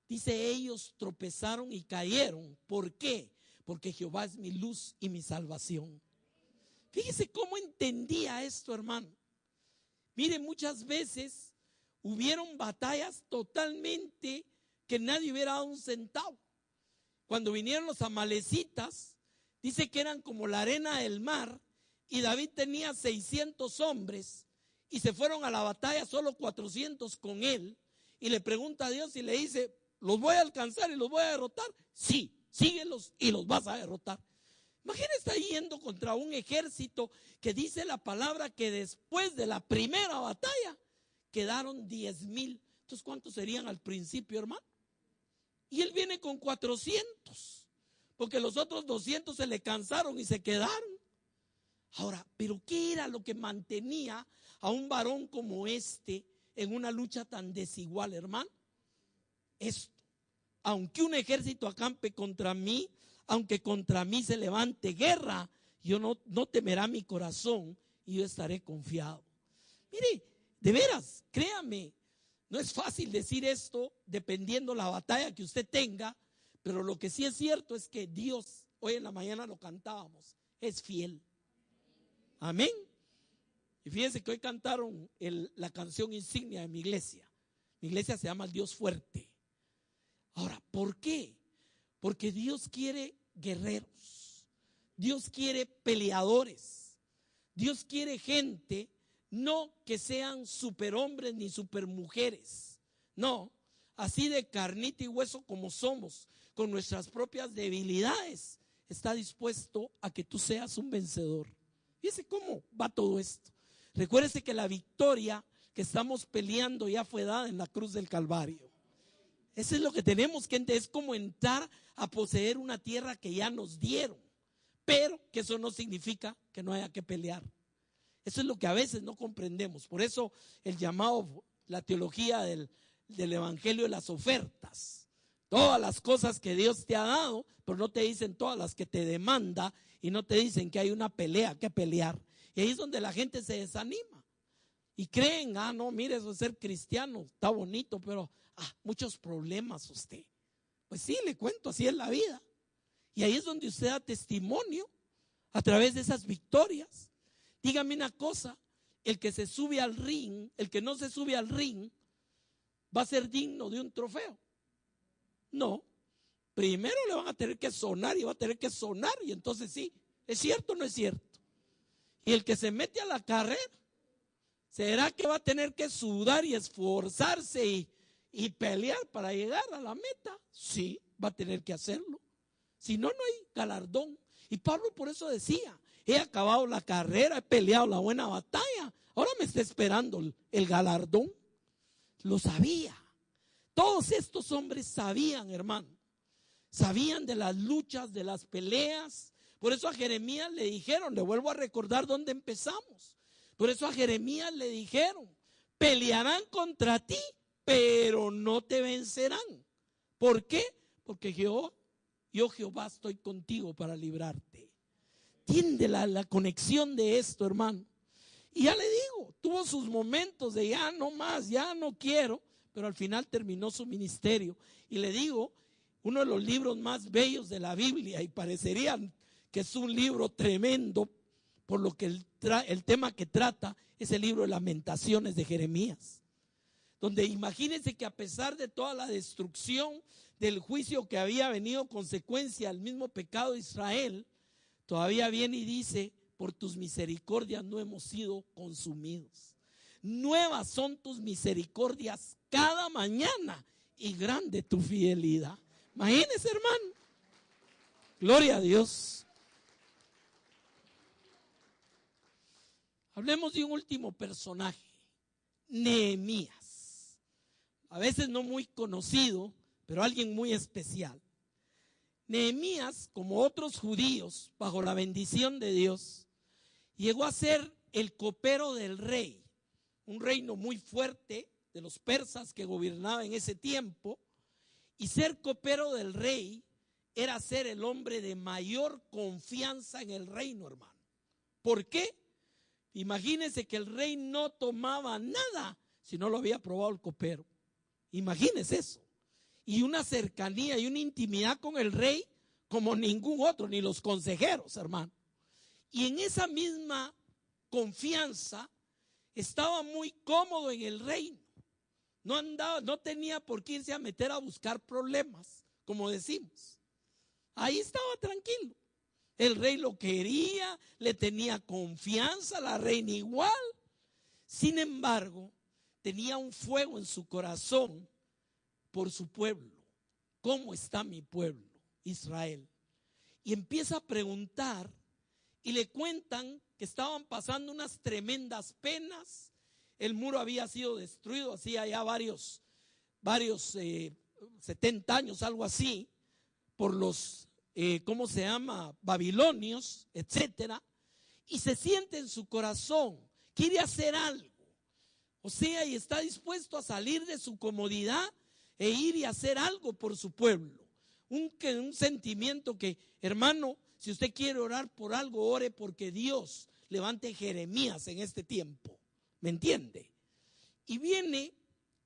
Dice: ellos tropezaron y cayeron. ¿Por qué? Porque Jehová es mi luz y mi salvación. Fíjese cómo entendía esto, hermano. Mire, muchas veces hubieron batallas totalmente que nadie hubiera dado un centavo. Cuando vinieron los amalecitas, dice que eran como la arena del mar, y David tenía 600 hombres y se fueron a la batalla solo 400 con él, y le pregunta a Dios y le dice: ¿los voy a alcanzar y los voy a derrotar? Sí, síguelos y los vas a derrotar. Imagínese, está yendo contra un ejército que dice la palabra que después de la primera batalla quedaron 10,000. Entonces, ¿cuántos serían al principio, hermano? Y él viene con 400, porque los otros 200 se le cansaron y se quedaron. Ahora, ¿pero qué era lo que mantenía a un varón como este en una lucha tan desigual, hermano? Esto: aunque un ejército acampe contra mí, aunque contra mí se levante guerra, yo no temerá mi corazón y yo estaré confiado. Mire, de veras, créame, no es fácil decir esto dependiendo la batalla que usted tenga, pero lo que sí es cierto es que Dios, hoy en la mañana lo cantábamos, es fiel. Amén. Y fíjense que hoy cantaron la canción insignia de mi iglesia. Mi iglesia se llama El Dios Fuerte. Ahora, ¿por qué? Porque Dios quiere guerreros, Dios quiere peleadores, Dios quiere gente, no que sean superhombres ni supermujeres, no, así de carnita y hueso como somos, con nuestras propias debilidades, está dispuesto a que tú seas un vencedor. Fíjese cómo va todo esto. Recuérdese que la victoria que estamos peleando ya fue dada en la cruz del Calvario. Eso es lo que tenemos que entender. Es como entrar a poseer una tierra que ya nos dieron, pero que eso no significa que no haya que pelear. Eso es lo que a veces no comprendemos. Por eso el llamado, la teología del evangelio de las ofertas. Todas las cosas que Dios te ha dado, pero no te dicen todas las que te demanda, y no te dicen que hay una pelea que pelear. Y ahí es donde la gente se desanima y creen: no, mire, eso de ser cristiano está bonito, pero muchos problemas usted. Pues sí, le cuento, así es la vida. Y ahí es donde usted da testimonio a través de esas victorias. Dígame una cosa: el que se sube al ring, el que no se sube al ring, ¿va a ser digno de un trofeo? No. Primero le van a tener que sonar y va a tener que sonar, y entonces sí, ¿es cierto o no es cierto? Y el que se mete a la carrera, ¿será que va a tener que sudar y esforzarse y pelear para llegar a la meta? Sí, va a tener que hacerlo. Si no, no hay galardón. Y Pablo por eso decía: he acabado la carrera, he peleado la buena batalla, ahora me está esperando el galardón. Lo sabía. Todos estos hombres sabían, hermano. Sabían de las luchas, de las peleas. Por eso a Jeremías le dijeron, le vuelvo a recordar dónde empezamos. Por eso a Jeremías le dijeron: pelearán contra ti, pero no te vencerán. ¿Por qué? Porque yo Jehová estoy contigo para librarte. Entiende la conexión de esto, hermano. Y ya le digo, tuvo sus momentos de ya no más, ya no quiero, pero al final terminó su ministerio. Y le digo, uno de los libros más bellos de la Biblia, y parecería que es un libro tremendo, por lo que el tema que trata es el libro de Lamentaciones de Jeremías, donde imagínense que a pesar de toda la destrucción del juicio que había venido consecuencia al mismo pecado de Israel, todavía viene y dice: por tus misericordias no hemos sido consumidos. Nuevas son tus misericordias cada mañana, y grande tu fidelidad. Imagínense, hermano. Gloria a Dios. Hablemos de un último personaje, Nehemías. A veces no muy conocido, pero alguien muy especial. Nehemías, como otros judíos, bajo la bendición de Dios, llegó a ser el copero del rey. Un reino muy fuerte, de los persas que gobernaban en ese tiempo, y ser copero del rey era ser el hombre de mayor confianza en el reino, hermano. ¿Por qué? Imagínense que el rey no tomaba nada si no lo había probado el copero. Imagínense eso. Y una cercanía y una intimidad con el rey como ningún otro, ni los consejeros, hermano. Y en esa misma confianza estaba muy cómodo en el reino. No tenía por qué irse a meter a buscar problemas, como decimos. Ahí estaba tranquilo. El rey lo quería, le tenía confianza, la reina igual. Sin embargo, tenía un fuego en su corazón por su pueblo. ¿Cómo está mi pueblo, Israel? Y empieza a preguntar y le cuentan que estaban pasando unas tremendas penas. El muro había sido destruido hacía ya varios 70 años, algo así, por los babilonios, etcétera, y se siente en su corazón, quiere hacer algo, o sea, y está dispuesto a salir de su comodidad e ir y hacer algo por su pueblo. Un sentimiento que, hermano, si usted quiere orar por algo, ore porque Dios levante Jeremías en este tiempo, ¿me entiende? Y viene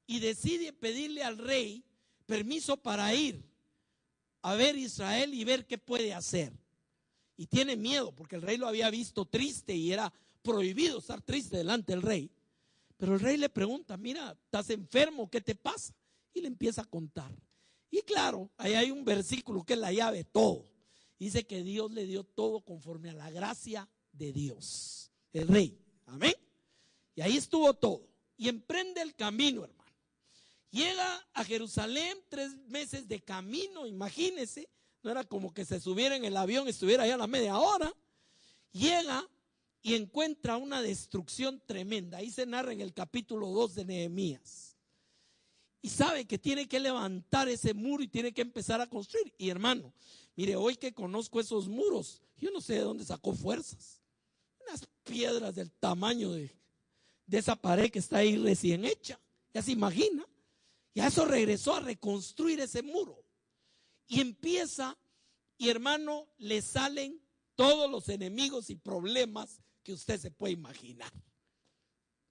y decide pedirle al rey permiso para ir a ver Israel y ver qué puede hacer. Y tiene miedo porque el rey lo había visto triste y era prohibido estar triste delante del rey. Pero el rey le pregunta, mira, ¿estás enfermo? ¿Qué te pasa? Y le empieza a contar. Y claro, ahí hay un versículo que es la llave de todo. Dice que Dios le dio todo conforme a la gracia de Dios, el rey. Amén. Y ahí estuvo todo. Y emprende el camino, hermano. Llega a Jerusalén, 3 meses de camino, imagínese, no era como que se subiera en el avión, estuviera allá a la media hora. Llega y encuentra una destrucción tremenda. Ahí se narra en el capítulo 2 de Nehemías. Y sabe que tiene que levantar ese muro y tiene que empezar a construir. Y hermano, mire, hoy que conozco esos muros, yo no sé de dónde sacó fuerzas. Unas piedras del tamaño de esa pared que está ahí recién hecha. Ya se imagina. Y a eso regresó a reconstruir ese muro. Y empieza, y hermano, le salen todos los enemigos y problemas que usted se puede imaginar.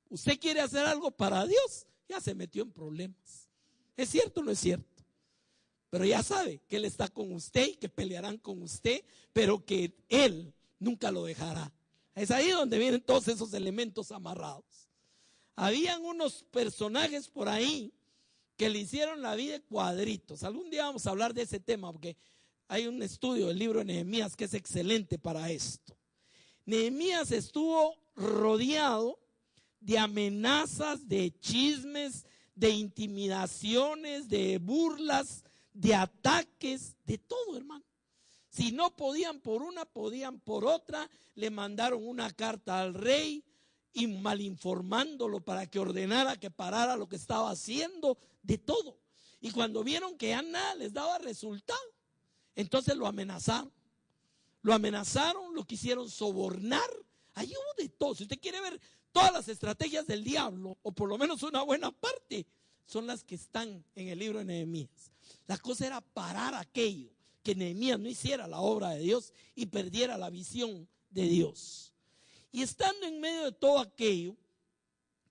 Usted quiere hacer algo para Dios, ya se metió en problemas. ¿Es cierto o no es cierto? Pero ya sabe que Él está con usted y que pelearán con usted, pero que Él nunca lo dejará. Es ahí donde vienen todos esos elementos amarrados. Habían unos personajes por ahí que le hicieron la vida de cuadritos. Algún día vamos a hablar de ese tema porque hay un estudio del libro de Nehemías que es excelente para esto. Nehemías estuvo rodeado de amenazas, de chismes, de intimidaciones, de burlas, de ataques, de todo, hermano. Si no podían por una, podían por otra. Le mandaron una carta al rey y malinformándolo para que ordenara que parara lo que estaba haciendo, de todo. Y cuando vieron que ya nada les daba resultado, entonces lo amenazaron. Lo quisieron sobornar. Ahí hubo de todo. Si usted quiere ver todas las estrategias del diablo, o por lo menos una buena parte, son las que están en el libro de Nehemías. La cosa era parar aquello, que Nehemías no hiciera la obra de Dios y perdiera la visión de Dios. Y estando en medio de todo aquello,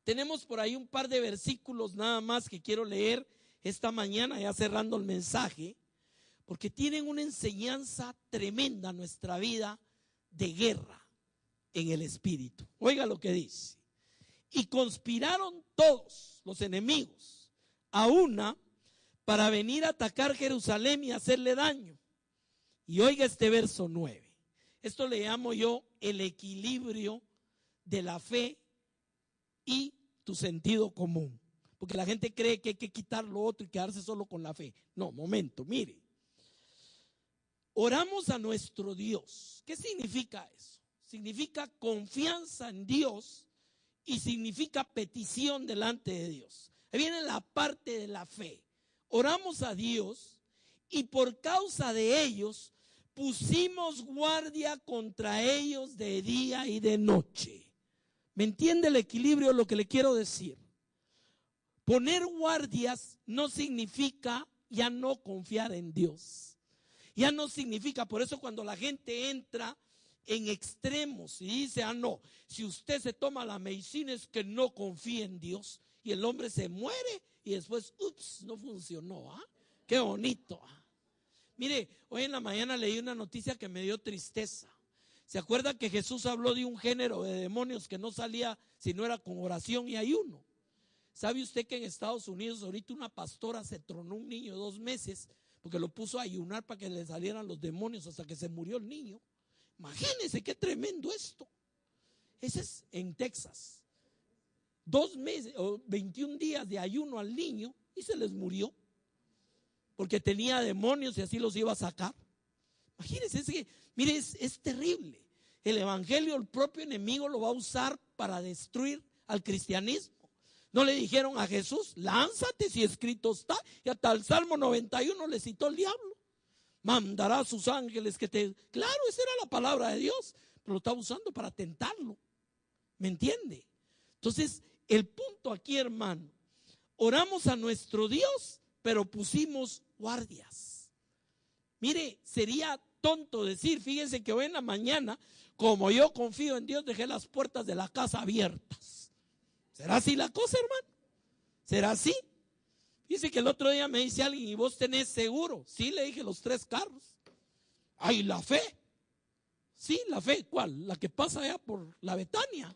tenemos por ahí un par de versículos nada más que quiero leer esta mañana, ya cerrando el mensaje, porque tienen una enseñanza tremenda en nuestra vida de guerra en el espíritu. Oiga lo que dice. Y conspiraron todos los enemigos a una para venir a atacar Jerusalén y hacerle daño. Y oiga este verso 9. Esto le llamo yo el equilibrio de la fe y tu sentido común. Porque la gente cree que hay que quitar lo otro y quedarse solo con la fe. No, momento, mire. Oramos a nuestro Dios. ¿Qué significa eso? Significa confianza en Dios y significa petición delante de Dios. Ahí viene la parte de la fe. Oramos a Dios y por causa de ellos pusimos guardia contra ellos de día y de noche. ¿Me entiende el equilibrio de lo que le quiero decir? Poner guardias no significa ya no confiar en Dios. Ya no significa, por eso cuando la gente entra en extremos y dice, no, si usted se toma la medicina es que no confía en Dios, y el hombre se muere y después, ups, no funcionó, qué bonito. Mire, hoy en la mañana leí una noticia que me dio tristeza. ¿Se acuerda que Jesús habló de un género de demonios que no salía si no era con oración y ayuno? ¿Sabe usted que en Estados Unidos ahorita una pastora se tronó un niño de 2 meses porque lo puso a ayunar para que le salieran los demonios hasta que se murió el niño? Imagínense qué tremendo esto. Ese es en Texas. 2 meses o 21 días de ayuno al niño y se les murió porque tenía demonios y así los iba a sacar. Imagínense, mire, es terrible. El evangelio, el propio enemigo lo va a usar para destruir al cristianismo. ¿No le dijeron a Jesús, lánzate si escrito está? Y hasta el Salmo 91 le citó el diablo. Mandará a sus ángeles que te... Claro, esa era la palabra de Dios, pero lo estaba usando para tentarlo. ¿Me entiende? Entonces, el punto aquí, hermano, oramos a nuestro Dios, pero pusimos guardias. Mire, sería tonto decir, fíjense que hoy en la mañana, como yo confío en Dios, dejé las puertas de la casa abiertas. ¿Será así la cosa, hermano? ¿Será así? Dice que el otro día me dice alguien, ¿y vos tenés seguro? Sí, le dije, los 3 carros. Ay, la fe. Sí, la fe, ¿cuál? ¿La que pasa allá por la Betania?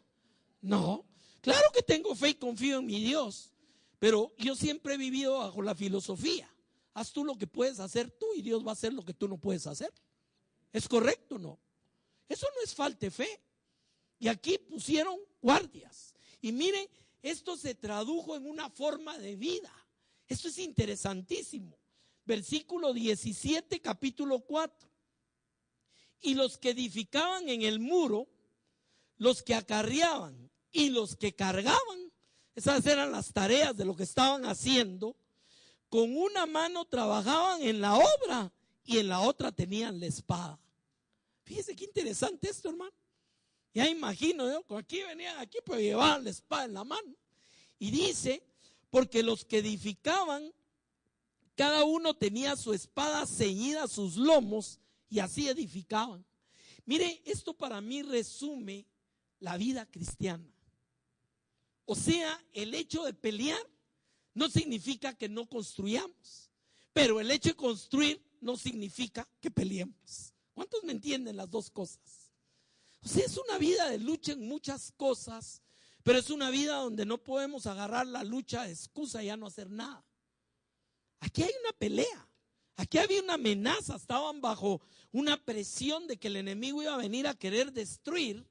No, claro que tengo fe y confío en mi Dios, pero yo siempre he vivido bajo la filosofía. Haz tú lo que puedes hacer tú y Dios va a hacer lo que tú no puedes hacer. ¿Es correcto o no? Eso no es falta de fe. Y aquí pusieron guardias. Y mire, esto se tradujo en una forma de vida. Esto es interesantísimo. Versículo 17, capítulo 4. Y los que edificaban en el muro, los que acarreaban y los que cargaban, esas eran las tareas de lo que estaban haciendo, con una mano trabajaban en la obra y en la otra tenían la espada. Fíjese qué interesante esto, hermano. Ya imagino yo, aquí venían aquí, pero llevaban la espada en la mano. Y dice, porque los que edificaban, cada uno tenía su espada ceñida a sus lomos y así edificaban. Mire, esto para mí resume la vida cristiana. O sea, el hecho de pelear no significa que no construyamos, pero el hecho de construir no significa que peleemos. ¿Cuántos me entienden las dos cosas? O sea, es una vida de lucha en muchas cosas, pero es una vida donde no podemos agarrar la lucha de excusa y ya no hacer nada. Aquí hay una pelea, aquí había una amenaza, estaban bajo una presión de que el enemigo iba a venir a querer destruir,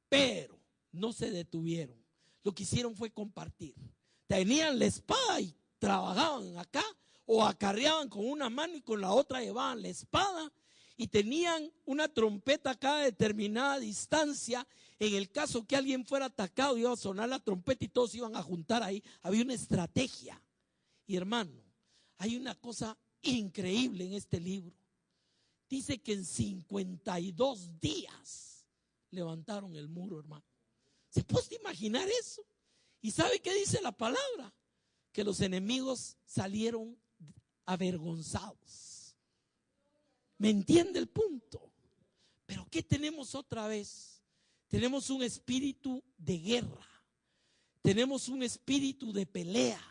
pero no se detuvieron. Lo que hicieron fue compartir. Tenían la espada y trabajaban acá, o acarreaban con una mano y con la otra llevaban la espada. Y tenían una trompeta a cada determinada distancia. En el caso que alguien fuera atacado, iba a sonar la trompeta y todos iban a juntar ahí. Había una estrategia. Y hermano, hay una cosa increíble en este libro. Dice que en 52 días levantaron el muro, hermano. ¿Se puede imaginar eso? ¿Y sabe qué dice la palabra? Que los enemigos salieron avergonzados. ¿Me entiende el punto? Pero ¿qué tenemos otra vez? Tenemos un espíritu de guerra. Tenemos un espíritu de pelea.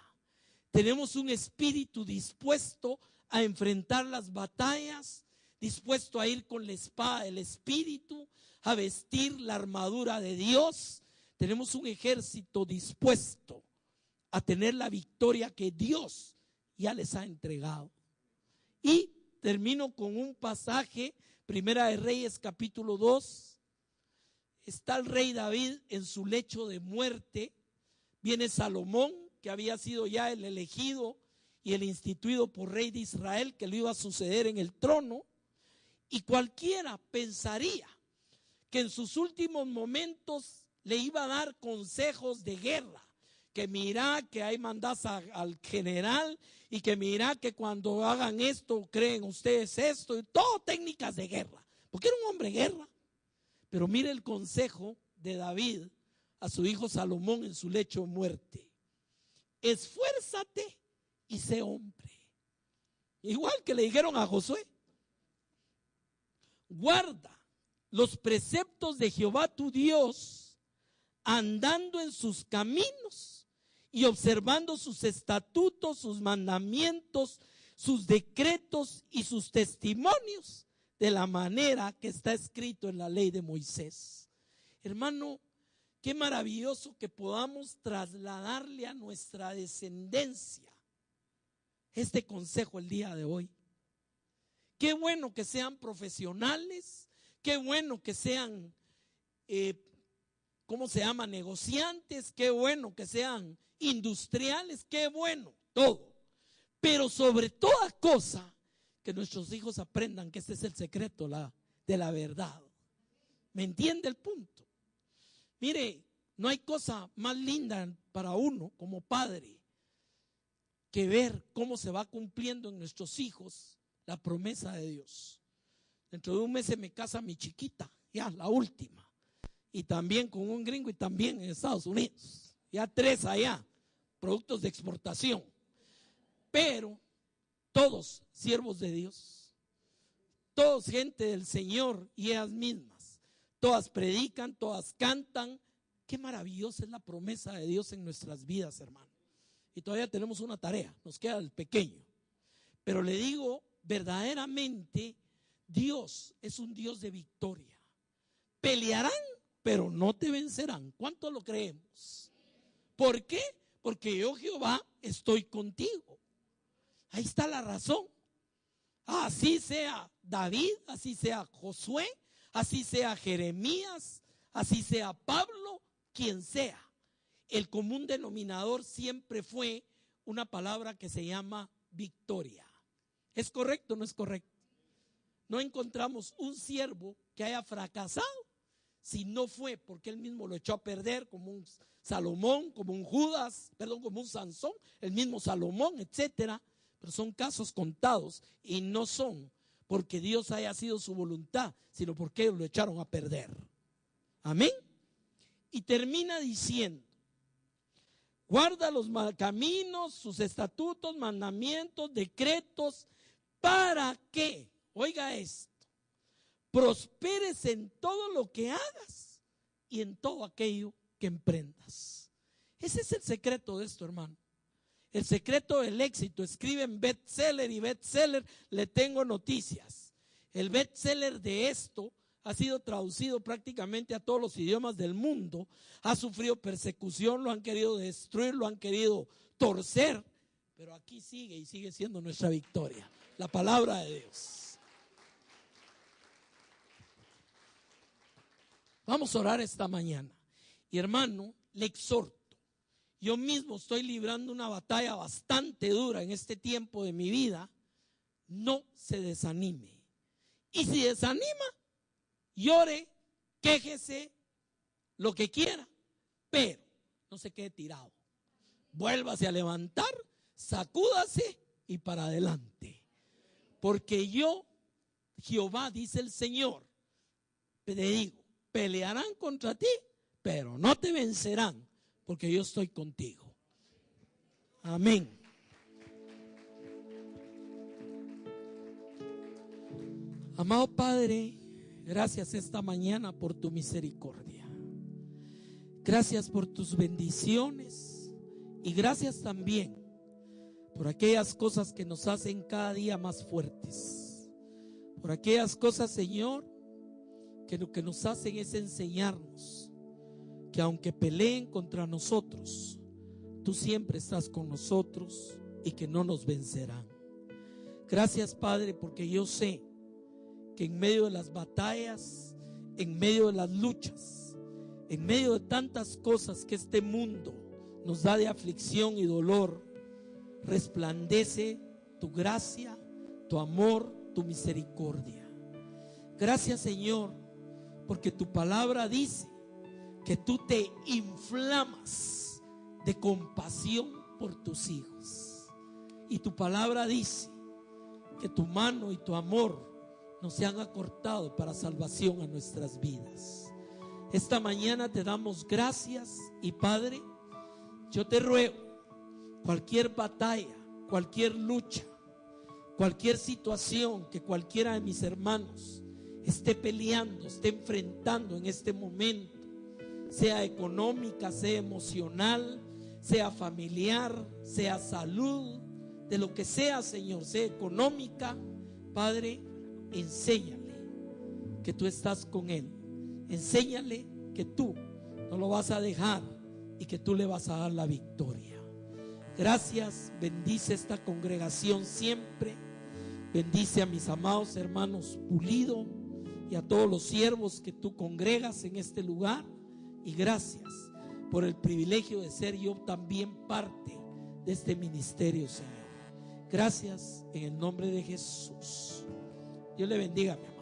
Tenemos un espíritu dispuesto a enfrentar las batallas, dispuesto a ir con la espada del espíritu, a vestir la armadura de Dios. Tenemos un ejército dispuesto a tener la victoria que Dios ya les ha entregado. Y termino con un pasaje, Primera de Reyes capítulo 2. Está el rey David en su lecho de muerte. Viene Salomón, que había sido ya el elegido y el instituido por rey de Israel, que lo iba a suceder en el trono. Y cualquiera pensaría que en sus últimos momentos le iba a dar consejos de guerra. Que mira que ahí mandas al general y que mira que cuando hagan esto creen ustedes esto y todo técnicas de guerra, porque era un hombre de guerra. Pero mire el consejo de David a su hijo Salomón en su lecho de muerte. esfuérzate y sé hombre. Igual que le dijeron a Josué, guarda los preceptos de Jehová tu Dios, andando en sus caminos y observando sus estatutos, sus mandamientos, sus decretos y sus testimonios, de la manera que está escrito en la ley de Moisés. Hermano, qué maravilloso que podamos trasladarle a nuestra descendencia este consejo el día de hoy. Qué bueno que sean profesionales, qué bueno que sean, negociantes, qué bueno que sean industriales, qué bueno, todo. Pero sobre toda cosa, que nuestros hijos aprendan que este es el secreto de la verdad. ¿Me entiende el punto? Mire, no hay cosa más linda para uno como padre que ver cómo se va cumpliendo en nuestros hijos la promesa de Dios. Dentro de un mes se me casa mi chiquita, ya la última, y también con un gringo y también en Estados Unidos, ya 3 allá, productos de exportación, pero todos siervos de Dios, todos gente del Señor y ellas mismas, todas predican, todas cantan. Qué maravillosa es la promesa de Dios en nuestras vidas, hermano. Y todavía tenemos una tarea, nos queda el pequeño. Pero le digo, verdaderamente, Dios es un Dios de victoria. Pelearán, pero no te vencerán. ¿Cuánto lo creemos? ¿Por qué? Porque yo, Jehová, estoy contigo. Ahí está la razón. Así sea David, así sea Josué, así sea Jeremías, así sea Pablo, quien sea. El común denominador siempre fue una palabra que se llama victoria. ¿Es correcto o no es correcto? No encontramos un siervo que haya fracasado si no fue porque él mismo lo echó a perder, como un Salomón, como un Judas, como un Sansón, el mismo Salomón, etcétera. Pero son casos contados y no son porque Dios haya sido su voluntad, sino porque ellos lo echaron a perder. Amén. Y termina diciendo, guarda los caminos, sus estatutos, mandamientos, decretos, para que, oiga esto, prosperes en todo lo que hagas y en todo aquello que emprendas. Ese es el secreto de esto, hermano. El secreto del éxito. Escriben bestseller y bestseller, le tengo noticias. El bestseller de esto ha sido traducido prácticamente a todos los idiomas del mundo. Ha sufrido persecución, lo han querido destruir, lo han querido torcer, pero aquí sigue y sigue siendo nuestra victoria, la palabra de Dios. Vamos a orar esta mañana. Y hermano, le exhorto. Yo mismo estoy librando una batalla bastante dura en este tiempo de mi vida. No se desanime. Y si desanima, llore, quéjese, lo que quiera, pero no se quede tirado. Vuélvase a levantar, sacúdase y para adelante. Porque yo, Jehová, dice el Señor, te digo, pelearán contra ti, pero no te vencerán, porque yo estoy contigo. Amén. Amado Padre, gracias esta mañana por tu misericordia. Gracias por tus bendiciones y gracias también por aquellas cosas que nos hacen cada día más fuertes. Por aquellas cosas, Señor, que lo que nos hacen es enseñarnos que aunque peleen contra nosotros, tú siempre estás con nosotros y que no nos vencerán. Gracias, Padre, porque yo sé que en medio de las batallas, en medio de las luchas, en medio de tantas cosas que este mundo nos da de aflicción y dolor, resplandece tu gracia, tu amor, tu misericordia. Gracias, Señor, porque tu palabra dice que tú te inflamas de compasión por tus hijos. Y tu palabra dice que tu mano y tu amor no se han acortado para salvación a nuestras vidas. Esta mañana te damos gracias y Padre, yo te ruego cualquier batalla, cualquier lucha, cualquier situación que cualquiera de mis hermanos esté peleando, esté enfrentando en este momento, sea económica, sea emocional, sea familiar, sea salud, de lo que sea, Señor, sea económica, Padre, enséñale que tú estás con él. Enséñale que tú no lo vas a dejar y que tú le vas a dar la victoria. Gracias, bendice esta congregación siempre. Bendice a mis amados hermanos Pulido y a todos los siervos que tú congregas en este lugar. Y gracias por el privilegio de ser yo también parte de este ministerio, Señor. Gracias en el nombre de Jesús. Dios le bendiga, mi amor.